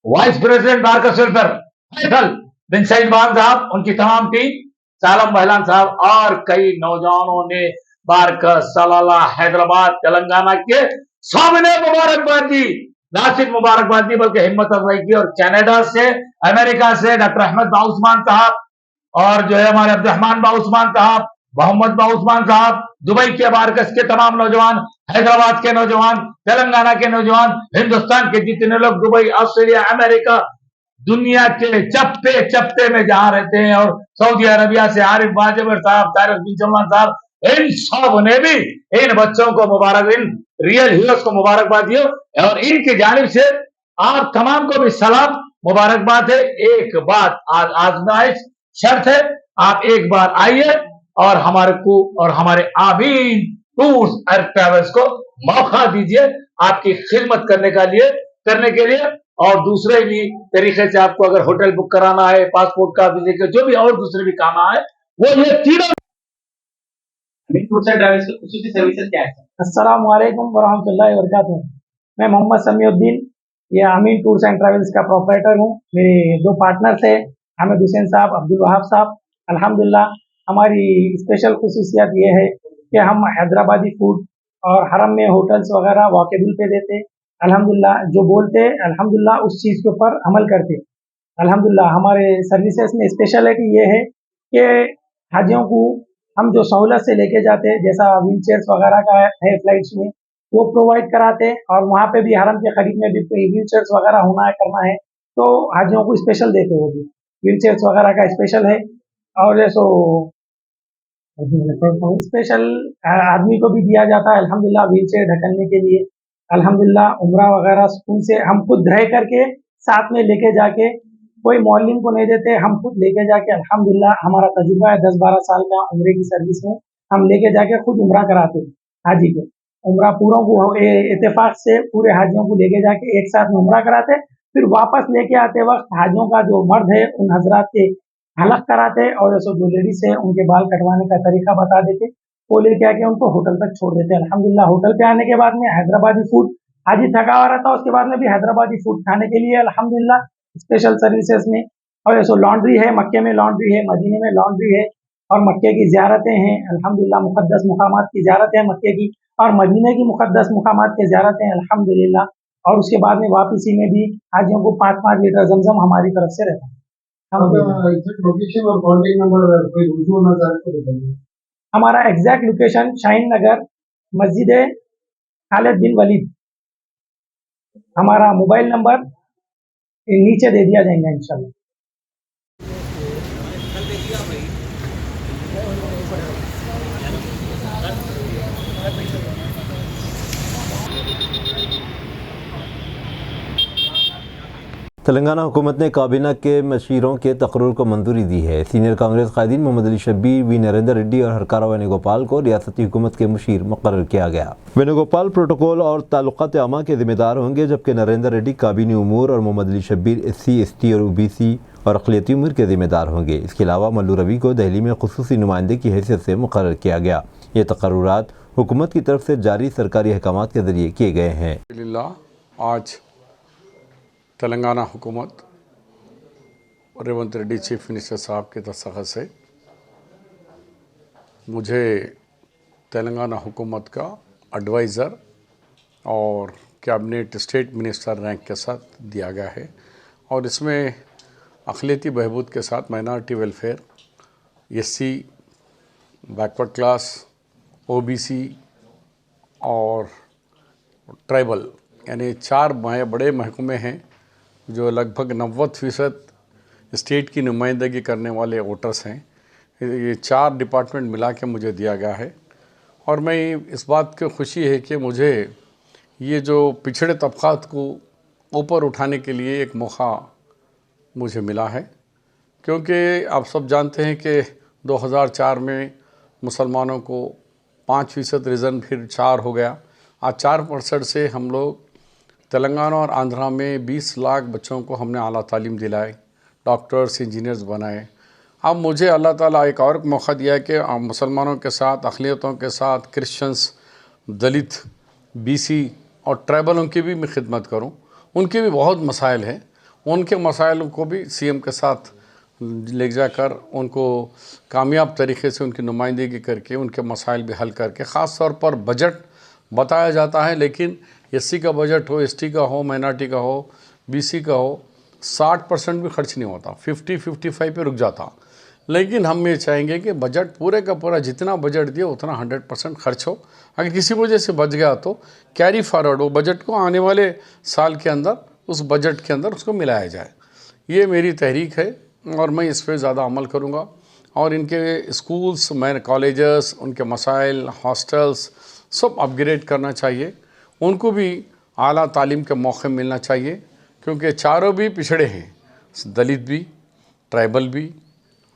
vice president Barkas welfare Faisal bin Saeed Baan साहब, उनकी तमाम टीम, सालम बहलान साहब और कई नौजवानों ने बारकर सलाला हैदराबाद तेलंगाना के सामने मुबारकबाद दी, ना सिर्फ मुबारकबाद दी बल्कि हिम्मत अफजाई की। और कनाडा से, अमेरिका से डॉक्टर अहमद बाउस्मान साहब और जो है हमारे अब्दुर्रहमान बाउस्मान साहब, मोहम्मद बाउस्मान साहब, दुबई के बारकस के तमाम नौजवान, हैदराबाद के नौजवान, तेलंगाना के नौजवान, हिंदुस्तान के जितने लोग दुबई, ऑस्ट्रेलिया, अमेरिका, दुनिया के चप्पे चप्पे में जहां रहते हैं, और सऊदी अरबिया से आरिफ बाजबर साहब, तारिक बिन सलमान साहब, इन सब ने भी इन बच्चों को मुबारक, इन रियल हीरोज को मुबारकबाद दी। और इनकी जानिब से आप तमाम को भी सलाम, मुबारकबाद है। एक बात आजमाइश शर्त है, आप एक बार आइए और हमारे को और हमारे आमीन टूर्स एंड ट्रेवल्स को मौका दीजिए आपकी खिदमत करने के लिए। और दूसरे भी तरीके से आपको अगर होटल बुक कराना है, पासपोर्ट का वीजे का जो भी और दूसरे भी काम है, वो ये तीनों टूर्स एंड ट्रैवल्स की खुसूसी सर्विसेज क्या है? अस्सलाम वालेकुम वरहमतुल्लाहि वबरकातुहू। मैं मोहम्मद समीउद्दीन, ये अमीन टूर्स एंड ट्रैवल्स का प्रोपराइटर हूँ। मेरे दो पार्टनर्स हैं, हामिद हुसैन साहब, अब्दुल वहाब साहब। अल्हम्दुलिल्लाह हमारी स्पेशल खुसूसियत ये है कि हम हैदराबादी फूड और हरम में होटल्स वगैरह वॉकेबल पे देते। अल्हम्दुलिल्लाह जो बोलते अल्हम्दुलिल्लाह उस चीज़ के ऊपर अमल करते। अल्हम्दुलिल्लाह हमारे सर्विसेज में स्पेशलिटी ये है कि हाजियों को हम जो सहूलत से लेके जाते हैं, जैसा व्हील चेयर्स वगैरह का है फ्लाइट्स में, वो प्रोवाइड कराते। और वहाँ पे भी हरम के करीब में भी व्हील चेयर्स वगैरह होना है, करना है तो हाजियों को स्पेशल देते। वो भी व्हील चेयर्स वगैरह का स्पेशल है। और जैसो स्पेशल आदमी को भी दिया जाता है अल्हम्दुलिल्लाह व्हील चेयर ढकलने के लिए। अल्हम्दुलिल्लाह उम्रा वगैरह सुकून से हम खुद रह करके साथ में लेके जाके, कोई मौलिम को नहीं देते, हम खुद लेके जाके अल्हम्दुलिल्लाह हमारा तजुर्बा है 10-12 साल का उम्रे की सर्विस में, हम लेके जाके खुद उम्रा कराते हाजी को। उम्रा पूरों को इत्तेफाक से पूरे हाजियों को लेके जाके एक साथ में उम्रा कराते, फिर वापस लेके आते वक्त हाजियों का जो मर्द है उन हजरात के हलक कराते, और जैसे जो लेडीज है उनके बाल कटवाने का तरीका बता देते, वो लेके आके उनको होटल तक छोड़ देते। अल्हम्दुलिल्लाह होटल पे आने के बाद में हैदराबादी फूड, हाजी थका हुआ रहता, उसके बाद में भी हैदराबादी फूड खाने के लिए अल्हम्दुलिल्लाह स्पेशल सर्विसेज में। और ऐसा लॉन्ड्री है, मक्के में लॉन्ड्री है, मदीने में लॉन्ड्री है, और मक्के की ज़ियारतें हैं अल्हम्दुलिल्लाह, मुक़द्दस मुकामात की ज़ियारतें हैं मक्के की, और मदीने की मुक़द्दस मुकामात की ज़ियारतें हैं अल्हम्दुलिल्लाह। और उसके बाद में वापसी में भी हाजियों को 5-5 लीटर ज़मज़म हमारी तरफ से रहता है। लोकेशन और कॉन्टेक्ट नंबर कोई रुजू होना चाहे तो बताइए। हमारा एग्जैक्ट लोकेशन शाहीन नगर, मस्जिद खालिद बिन वलीद। हमारा मोबाइल नंबर नीचे दे दिया जाएगा इंशाल्लाह। तेलंगाना हुकूमत ने काबीना के मशीरों के तकर्रुर को मंजूरी दी है। सीनियर कांग्रेस कायदीन मोहम्मद अली शब्बीर, वी नरेंद्र रेड्डी और हरकारा वेणुगोपाल को रियासती हुकूमत के मुशीर मुकर्रर किया गया। वेणुगोपाल प्रोटोकॉल और ताल्लुकात आमा के जिम्मेदार होंगे, जबकि नरेंद्र रेड्डी काबीनी उमूर और मोहम्मद अली शब्बीर SC, ST और OBC और अक़लियती उम्र के जिम्मेदार होंगे। इसके अलावा मल्लू रवि को दिल्ली में खुसूसी नुमाइंदे की हैसियत से मुकर्रर किया गया। ये तकर्रुरात हुकूमत की तरफ से जारी सरकारी अहकामात के जरिए किए गए हैं। आज तेलंगाना हुकूमत रेवंत रेड्डी चीफ मिनिस्टर साहब के दस्तखत से मुझे तेलंगाना हुकूमत का एडवाइज़र और कैबिनेट स्टेट मिनिस्टर रैंक के साथ दिया गया है। और इसमें अक़लियती बहबूद के साथ minority welfare, SC, backward class, OBC और ट्राइबल, यानी 4 बड़े महकमे हैं जो लगभग 90% स्टेट की नुमाइंदगी करने वाले वोटर्स हैं। ये 4 डिपार्टमेंट मिला के मुझे दिया गया है। और मैं इस बात की खुशी है कि मुझे ये जो पिछड़े तबक़ात को ऊपर उठाने के लिए एक मौका मुझे मिला है, क्योंकि आप सब जानते हैं कि 2004 में मुसलमानों को 5% रिजन फिर 4 हो गया। आज 4% से हम लोग तेलंगाना और आंध्रा में 20 लाख बच्चों को हमने आला तालीम दिलाए, डॉक्टर्स, इंजीनियर्स बनाए। अब मुझे अल्लाह ताला एक और मौका दिया है कि मुसलमानों के साथ, अक़लियतों के साथ, क्रिश्चियंस, दलित, BC और ट्राइबलों की भी मैं खिदमत करूं। उनके भी बहुत मसाइल हैं, उनके मसाइल को भी CM के साथ ले जाकर उनको कामयाब तरीके से उनकी नुमाइंदगी करके उनके मसाइल भी हल करके, ख़ास तौर पर बजट बताया जाता है, लेकिन एससी का बजट हो, एसटी का हो, माइनॉरिटी का हो, बीसी का हो, 60% भी खर्च नहीं होता, 50-55 पे रुक जाता। लेकिन हम ये चाहेंगे कि बजट पूरे का पूरा जितना बजट दिए उतना 100% खर्च हो। अगर किसी वजह से बच गया तो कैरी फॉरवर्ड हो बजट को, आने वाले साल के अंदर उस बजट के अंदर उसको मिलाया जाए। ये मेरी तहरीक है और मैं इस पर ज़्यादा अमल करूँगा। और इनके स्कूल्स, मैं कॉलेजेस, उनके मसाइल, हॉस्टल्स सब अपग्रेड करना चाहिए। उनको भी आला तालीम के मौके मिलना चाहिए, क्योंकि चारों भी पिछड़े हैं, दलित भी, ट्राइबल भी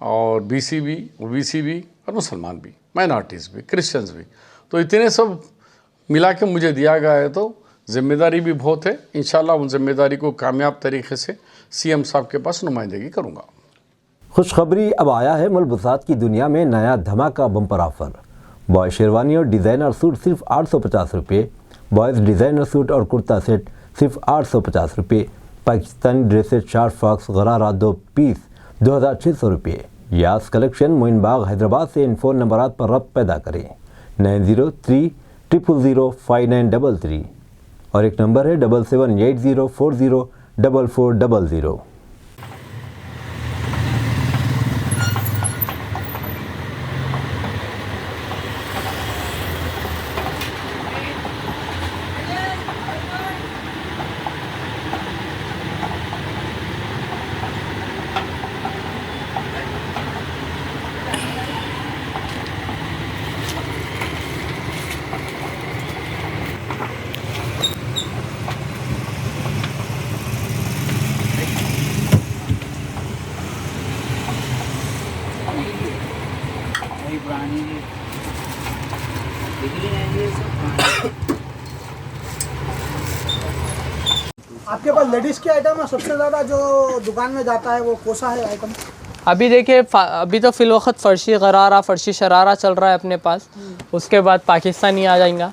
और बीसी भी, ओबीसी भी और मुसलमान भी, माइनॉरिटीज़ भी, क्रिश्चियंस भी। तो इतने सब मिला के मुझे दिया गया है, तो ज़िम्मेदारी भी बहुत है। इंशाल्लाह उन ज़िम्मेदारी को कामयाब तरीके से सीएम साहब के पास नुमाइंदगी करूँगा। खुशखबरी अब आया है मलबूसात की दुनिया में नया धमाका बम्पर ऑफर। बॉय शेरवानी और डिज़ाइनर सूट सिर्फ 850 रुपये, बॉयज़ डिज़ाइनर सूट और कुर्ता सेट सिर्फ 850 रुपये, पाकिस्तानी ड्रेसेस 4 फ्रॉक्स गरारा 2 पीस 2600 रुपये। यास कलेक्शन मोइनबाग हैदराबाद से इन फ़ोन नंबरात पर रब्त पैदा करें 9030005933 और एक नंबर है 7780404400। आपके पास लेडीज के आइटम है सबसे ज़्यादा जो दुकान में जाता है, वो कौन सा है आइटम? अभी देखिए, अभी तो फ़िलवक्त फ़र्शी गरारा, फ़र्शी शरारा चल रहा है अपने पास। उसके बाद पाकिस्तानी आ जाएगा।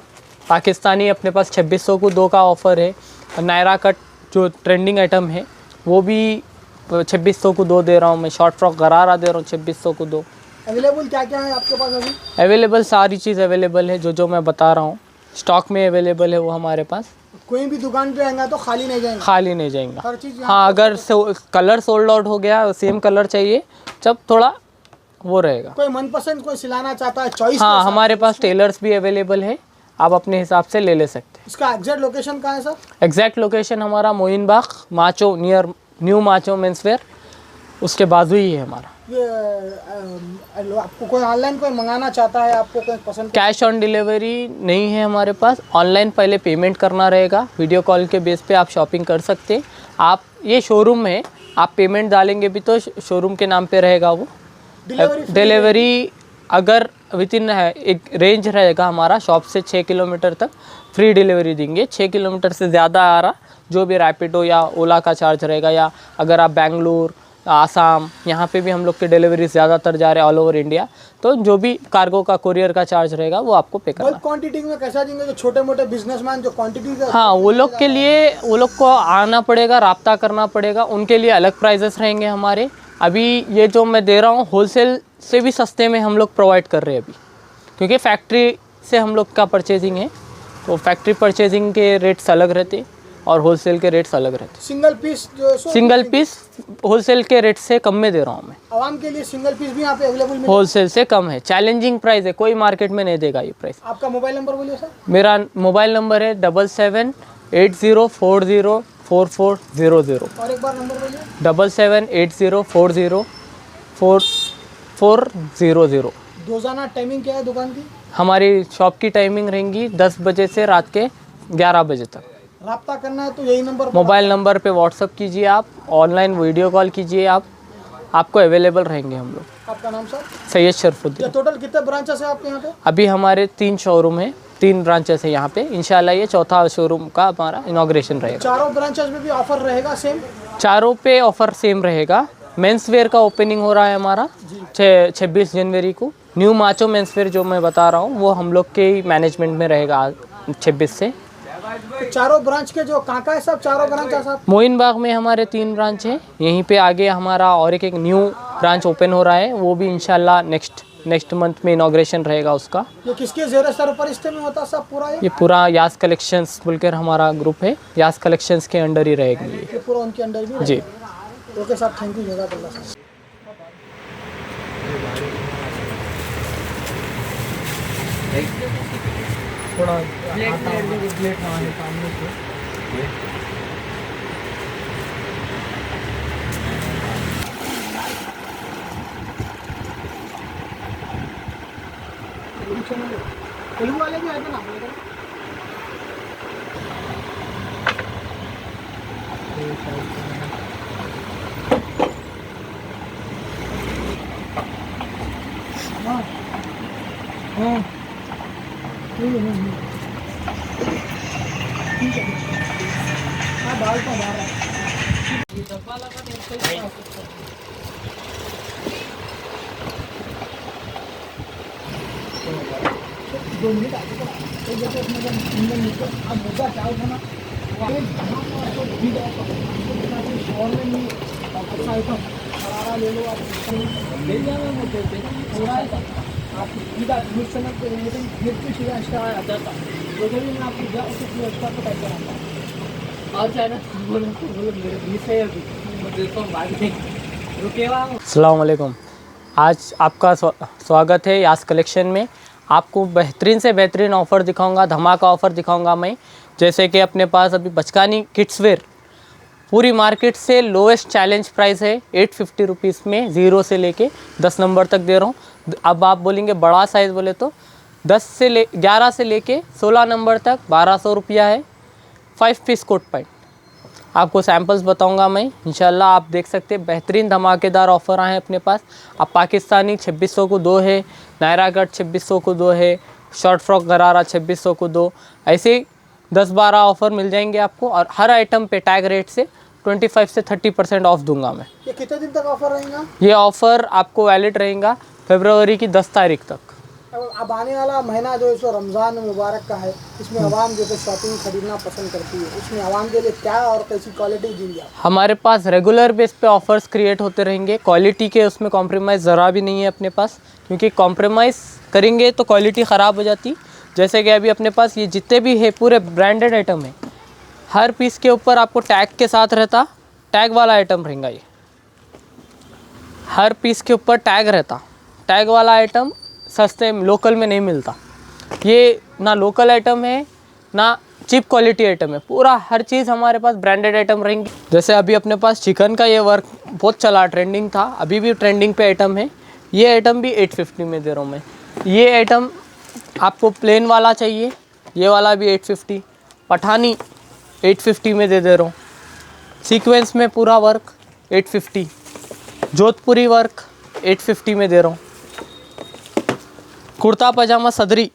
पाकिस्तानी अपने पास 2600 को 2 का ऑफ़र है। नायरा कट जो ट्रेंडिंग आइटम है वो भी 2600 को 2 दे रहा हूँ मैं। शॉर्ट फ्रॉक गरारा दे रहा हूँ 2600 को 2। अवेलेबल क्या क्या है आपके पास अभी? अवेलेबल सारी चीज़ अवेलेबल है, जो मैं बता रहा हूँ स्टॉक में अवेलेबल है वो हमारे पास। कोई भी दुकान पे आएगा तो खाली नहीं जाएंगे? खाली नहीं जाएंगे। हर चीज़ हाँ, अगर कलर सोल्ड आउट हो गया, सेम कलर चाहिए, जब थोड़ा वो रहेगा। कोई मनपसंद कोई सिलाना चाहता है चॉइस? हाँ, हमारे पास टेलर्स भी अवेलेबल है, आप अपने हिसाब से ले सकते हैं। इसका एग्जैक्ट लोकेशन कहाँ है सर? एग्जैक्ट लोकेशन हमारा Moinbagh macho, near new macho menswear, उसके बाजू ही है हमारा। ये आपको कोई ऑनलाइन कोई मंगाना चाहता है, आपको कोई पसंद? कैश ऑन डिलीवरी नहीं है हमारे पास, ऑनलाइन पहले पेमेंट करना रहेगा। वीडियो कॉल के बेस पे आप शॉपिंग कर सकते हैं। आप ये शोरूम है, आप पेमेंट डालेंगे भी तो शोरूम के नाम पे रहेगा वो। डिलीवरी अगर विद इन एक रेंज रहेगा हमारा शॉप से 6 किलोमीटर तक फ्री डिलीवरी देंगे। 6 किलोमीटर से ज़्यादा आ रहा जो भी रैपिडो या ओला का चार्ज रहेगा, या अगर आप बेंगलुरु, आसाम, यहाँ पे भी हम लोग के डिलीवरी ज़्यादातर जा रहे हैं ऑल ओवर इंडिया, तो जो भी कार्गो का कोरियर का चार्ज रहेगा वो आपको पे करना। क्वांटिटी में कैसा देंगे जो छोटे मोटे बिजनेसमैन जो क्वांटिटी? हाँ, वो लोग के लिए वो लोग को आना पड़ेगा, राब्ता करना पड़ेगा, उनके लिए अलग प्राइजेस रहेंगे हमारे। अभी ये जो मैं दे रहा हूँ होलसेल से भी सस्ते में हम लोग प्रोवाइड कर रहे हैं अभी, क्योंकि फैक्ट्री से हम लोग का परचेजिंग है, तो फैक्ट्री परचेजिंग के रेट्स अलग रहते और होलसेल के रेट्स अलग रहते। सिंगल पीस होलसेल के रेट से कम में दे रहा हूँ मैं। आवाम के लिए सिंगल पीस भी यहाँ पे अवेलेबल होलसेल से कम है। चैलेंजिंग प्राइस है, कोई मार्केट में नहीं देगा ये प्राइस। आपका मोबाइल नंबर बोलिए सर। मेरा मोबाइल नंबर है 7780404400। और एक बार नंबर बोलिए। 7780404400। रोजाना टाइमिंग क्या है दुकान की? हमारी शॉप की टाइमिंग रहेंगी 10 बजे से रात के 11 बजे तक। राब्ता करना है तो यही नंबर, मोबाइल नंबर पे व्हाट्सअप कीजिए, आप ऑनलाइन वीडियो कॉल कीजिए, आपको अवेलेबल रहेंगे हम लोग। आपका नाम सर? सैयद शरफुद्दीन। टोटल कितने ब्रांचेस है आपके यहाँ पे? अभी हमारे 3 शोरूम है, 3 ब्रांचेस है यहाँ पे। इंशाल्लाह ये चौथा शोरूम का हमारा इनॉग्रेशन रहेगा। चारों ब्रांचेस में भी ऑफर रहेगा सेम? चारों पे ऑफर सेम रहेगा। मेंस वेयर का ओपनिंग हो रहा है हमारा 26 जनवरी को। न्यू माचो मेंस वेयर जो मैं बता रहा हूँ वो हम लोग के मैनेजमेंट में रहेगा 26 से। तो चारों ब्रांच के जो कहाँ है सब चारों ब्रांच है साहब? मोइन बाग में हमारे 3 ब्रांच हैं, यहीं पे आगे हमारा और एक न्यू ब्रांच ओपन हो रहा है, वो भी इंशाल्लाह नेक्स्ट मंथ में इनॉग्रेशन रहेगा उसका। ये किसके ज़ेर सरपरस्ती में होता सब पूरा? ये पूरा यास कलेक्शंस बोलकर हमारा ग्रुप है, यास कलेक्शंस के अंडर ही रहेगी ये पूरा उनके अंडर भी जी। ओके साहब, थैंक यू जज़ाकल्लाह साहब। थोड़ा प्लेट सामने से तेलुगु वाले भी आए थे ना? दाल तो हमारा दो मिनट आगे तो जैसे अपने जब इंजन निकल अब मुद्दा क्या था ना, शहर में नहीं अच्छा आइटम खरारा ले लो आप, ले जाना मुद्दे पे पूरा आप सीधा मिक्स समय पे लेकिन फिर भी सीधा एक्स्ट्रा आ जाता, तो जब मैं आपको जा उसको एक्स्ट्रा तो पैसा आता और चाहे ना बोलो मेरे बीच है अभी देखो बाद में रुकेगा। अस्सलाम वालेकुम, आज आपका स्वागत है यास कलेक्शन में। आपको बेहतरीन से बेहतरीन ऑफ़र दिखाऊंगा, धमाका ऑफ़र दिखाऊंगा मैं। जैसे कि अपने पास अभी बचकानी किड्स वेयर पूरी मार्केट से लोएस्ट चैलेंज प्राइस है 850 रुपीज़ में, 0 से लेके 10 नंबर तक दे रहा हूँ। अब आप बोलेंगे बड़ा साइज़ बोले तो 11 से लेके 16 नंबर तक 1200 रुपया है। 5 पीस कोट पैंट आपको सैम्पल्स बताऊंगा मैं इंशाल्लाह। आप देख सकते हैं बेहतरीन धमाकेदार ऑफ़र आए हैं अपने पास। अब पाकिस्तानी 2600 को 2 है, नायरा कट 2600 को 2 है, शॉर्ट फ्रॉक गरारा 2600 को 2, ऐसे 10-12 ऑफ़र मिल जाएंगे आपको। और हर आइटम पे टैग रेट से 25 से 30% ऑफ दूंगा मैं। ये कितने दिन तक ऑफर रहेगा? ये ऑफ़र आपको वैलिड रहेगा फरवरी की 10 तारीख तक। अब आने वाला महीना जो है रमज़ान मुबारक का है, इसमें आवाम जो है शॉपिंग खरीदना पसंद करती है, उसमें आवाम के लिए क्या और कैसी क्वालिटी देंगे आप? हमारे पास रेगुलर बेस पे ऑफ़र्स क्रिएट होते रहेंगे। क्वालिटी के उसमें कॉम्प्रोमाइज़ ज़रा भी नहीं है अपने पास, क्योंकि कॉम्प्रोमाइज़ करेंगे तो क्वालिटी ख़राब हो जाती। जैसे कि अभी अपने पास ये जितने भी है पूरे ब्रांडेड आइटम है, हर पीस के ऊपर आपको टैग के साथ रहता, टैग वाला आइटम रहेगा। ये हर पीस के ऊपर टैग रहता, टैग वाला आइटम सस्ते लोकल में नहीं मिलता। ये ना लोकल आइटम है ना चीप क्वालिटी आइटम है, पूरा हर चीज़ हमारे पास ब्रांडेड आइटम रहेंगी। जैसे अभी अपने पास चिकन का ये वर्क बहुत चला, ट्रेंडिंग था, अभी भी ट्रेंडिंग पे आइटम है। ये आइटम भी 850 में दे रहा हूँ मैं। ये आइटम आपको प्लेन वाला चाहिए, ये वाला भी 850, पठानी 850 में दे रहा हूँ। सीक्वेंस में पूरा वर्क 850, जोधपुरी वर्क 850 में दे रहा हूँ। कुर्ता पैजामा सदरी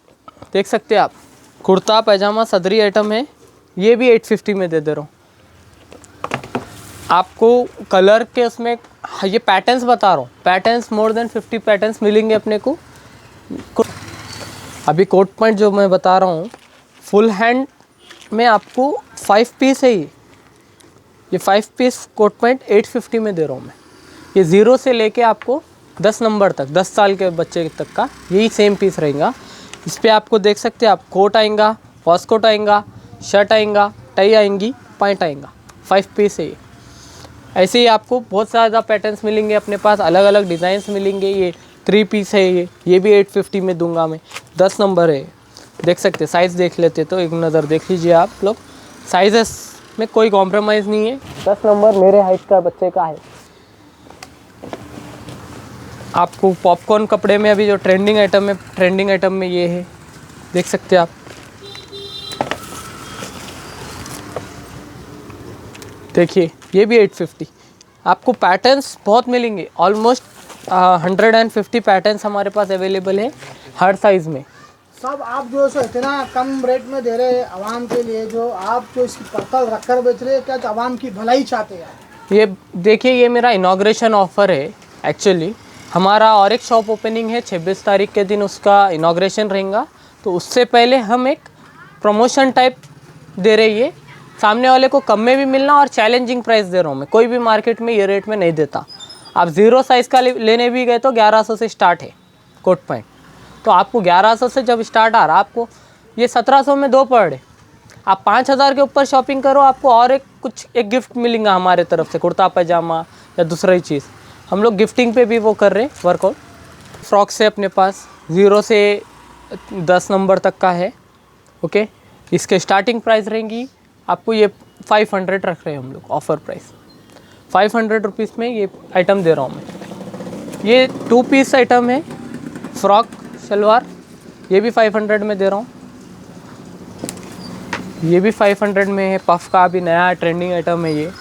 देख सकते हैं आप, कुर्ता पैजामा सदरी आइटम है, ये भी 850 में दे रहा हूँ आपको। कलर के उसमें ये पैटर्न्स बता रहा हूँ, पैटर्न्स मोर देन 50 पैटर्न्स मिलेंगे अपने को। अभी कोट पैंट जो मैं बता रहा हूँ फुल हैंड में आपको 5 पीस है। ये 5 पीस कोट पैंट 850 में दे रहा हूँ मैं। ये 0 से लेके आपको 10 नंबर तक, 10 साल के बच्चे तक का यही सेम पीस रहेगा। इस पर आपको देख सकते हैं आप, कोट आएगा, वॉस्कोट आएगा, शर्ट आएगा, टाई आएंगी, पैंट आएगा, 5 पीस है ये। ऐसे ही आपको बहुत ज़्यादा पैटर्न्स मिलेंगे अपने पास, अलग अलग डिज़ाइंस मिलेंगे। ये 3 पीस है, ये भी 850 में दूंगा मैं। 10 नंबर है, देख सकते, साइज़ देख लेते तो एक नज़र देख लीजिए आप लोग। साइज़ेस में कोई कॉम्प्रोमाइज़ नहीं है। 10 नंबर मेरे हाइट का बच्चे का है। आपको पॉपकॉर्न कपड़े में अभी जो ट्रेंडिंग आइटम है, ट्रेंडिंग आइटम में ये है, देख सकते हैं आप। देखिए ये भी 850। आपको पैटर्न्स बहुत मिलेंगे, ऑलमोस्ट 150 पैटर्न्स हमारे पास अवेलेबल है हर साइज़ में। सब आप जो है इतना कम रेट में दे रहे हैं आवाम के लिए, जो आप जो इसकी पड़ताल रख कर बेच रहे हैं, क्या आवाम की भलाई चाहते हैं? ये देखिए, ये मेरा इनाग्रेशन ऑफ़र है एक्चुअली। हमारा और एक शॉप ओपनिंग है 26 तारीख के दिन, उसका इनाग्रेशन रहेगा। तो उससे पहले हम एक प्रमोशन टाइप दे रही है, सामने वाले को कम में भी मिलना और चैलेंजिंग प्राइस दे रहा हूँ मैं। कोई भी मार्केट में ये रेट में नहीं देता। आप 0 साइज़ का लेने भी गए तो 1100 से स्टार्ट है कोट पैंट, तो आपको 1100 से जब स्टार्ट आ रहा, आपको ये 1700 में 2 पड़ रहे। आप 5000 के ऊपर शॉपिंग करो, आपको और एक गिफ्ट मिलेगा हमारे तरफ से, कुर्ता पैजामा या दूसरा ही चीज़। हम लोग गिफ्टिंग पे भी वो कर रहे हैं वर्कआउट। फ्रॉक से अपने पास 0 से 10 नंबर तक का है। ओके, इसके स्टार्टिंग प्राइस रहेंगी आपको ये 500 रख रहे हैं हम लोग ऑफ़र प्राइस। 500 रुपीज़ में ये आइटम दे रहा हूँ मैं। ये 2 पीस आइटम है, फ्रॉक शलवार, ये भी 500 में दे रहा हूँ। ये भी 500 में है, पफ का अभी नया ट्रेंडिंग आइटम है ये।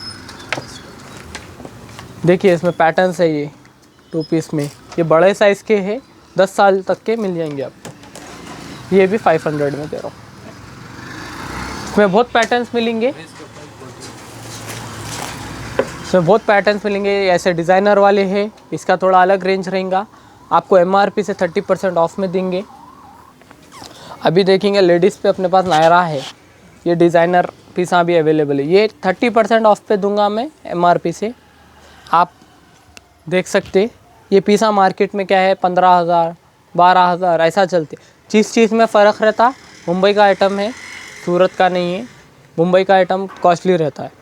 देखिए इसमें पैटर्न्स है, ये 2 पीस में, ये बड़े साइज़ के हैं, 10 साल तक के मिल जाएंगे आपको। ये भी 500 में दे रहा हूँ। इसमें बहुत पैटर्न्स मिलेंगे, ऐसे डिज़ाइनर वाले हैं, इसका थोड़ा अलग रेंज रहेगा। आपको MRP से 30% ऑफ में देंगे। अभी देखेंगे लेडीज़ पे अपने पास नायरा है, ये डिज़ाइनर पीसा भी अवेलेबल है, ये 30% ऑफ पे दूंगा मैं MRP से। आप देख सकते, ये पीसा मार्केट में क्या है 15,000 12,000 ऐसा चलते। चीज़ में फ़र्क रहता। मुंबई का आइटम है, सूरत का नहीं है। मुंबई का आइटम कॉस्टली रहता है।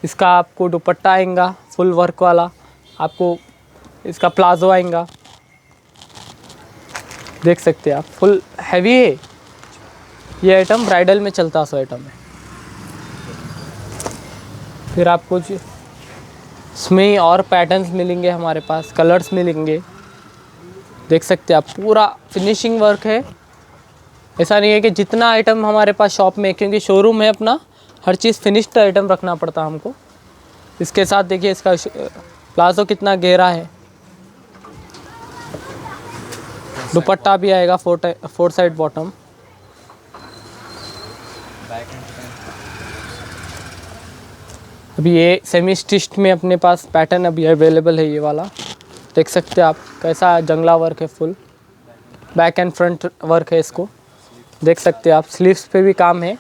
इसका आपको दुपट्टा आएगा फुल वर्क वाला, आपको इसका प्लाजो आएगा, देख सकते हैं आप, फुल हैवी है ये आइटम। ब्राइडल में चलता सो आइटम है। फिर आपको इसमें और पैटर्न्स मिलेंगे, हमारे पास कलर्स मिलेंगे, देख सकते हैं आप। पूरा फिनिशिंग वर्क है। ऐसा नहीं है कि जितना आइटम हमारे पास शॉप में, क्योंकि शोरूम है अपना, हर चीज़ फिनिश्ड आइटम रखना पड़ता हमको। इसके साथ देखिए इसका प्लाजो कितना गहरा है, दुपट्टा भी आएगा 4 साइड बॉटम। अभी ये सेमी स्टिच्ड में अपने पास पैटर्न अभी अवेलेबल है, ये वाला देख सकते हैं आप। कैसा जंगला वर्क है, full back and front work है, इसको देख सकते हैं आप। स्लीव्स पे भी काम है,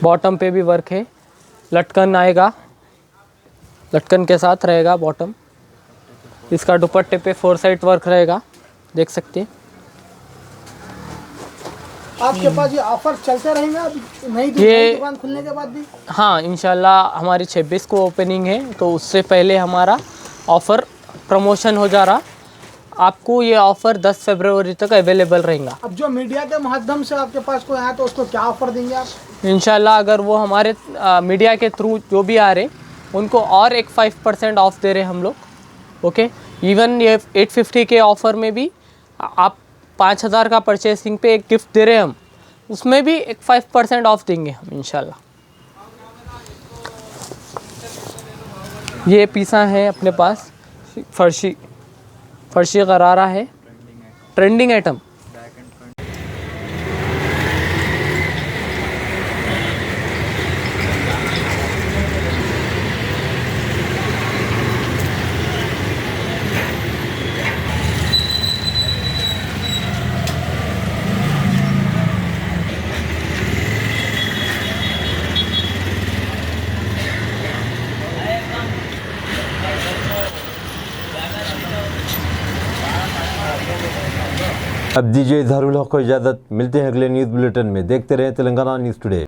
बॉटम पे भी वर्क है। लटकन आएगा, लटकन के साथ रहेगा बॉटम। इसका दुपट्टे पे 4 साइड वर्क रहेगा, देख सकते हैं। आपके पास ये ऑफर चलते रहेंगे अभी नई दुकान खुलने के बाद भी? हाँ, इंशाल्लाह हमारी 26 को ओपनिंग है, तो उससे पहले हमारा ऑफ़र प्रमोशन हो जा रहा। आपको ये ऑफ़र 10 फरवरी तक अवेलेबल रहेगा। अब जो मीडिया के माध्यम से आपके पास कोई आया तो उसको क्या ऑफ़र देंगे आप? इंशाल्लाह अगर वो हमारे मीडिया के थ्रू जो भी आ रहे, उनको और एक 5% ऑफ दे रहे हम लोग। ओके, इवन ये 850 के ऑफ़र में भी आप 5,000 का परचेसिंग पे एक गिफ्ट दे रहे हैं हम, उसमें भी एक 5% ऑफ देंगे हम इंशाल्लाह। ये पीसा है अपने पास, फर्शी गरारा है, ट्रेंडिंग आइटम। अब दीजिए इजहारुल हक को इजाज़त। मिलते हैं अगले न्यूज़ बुलेटिन में। देखते रहें तेलंगाना न्यूज़ टुडे।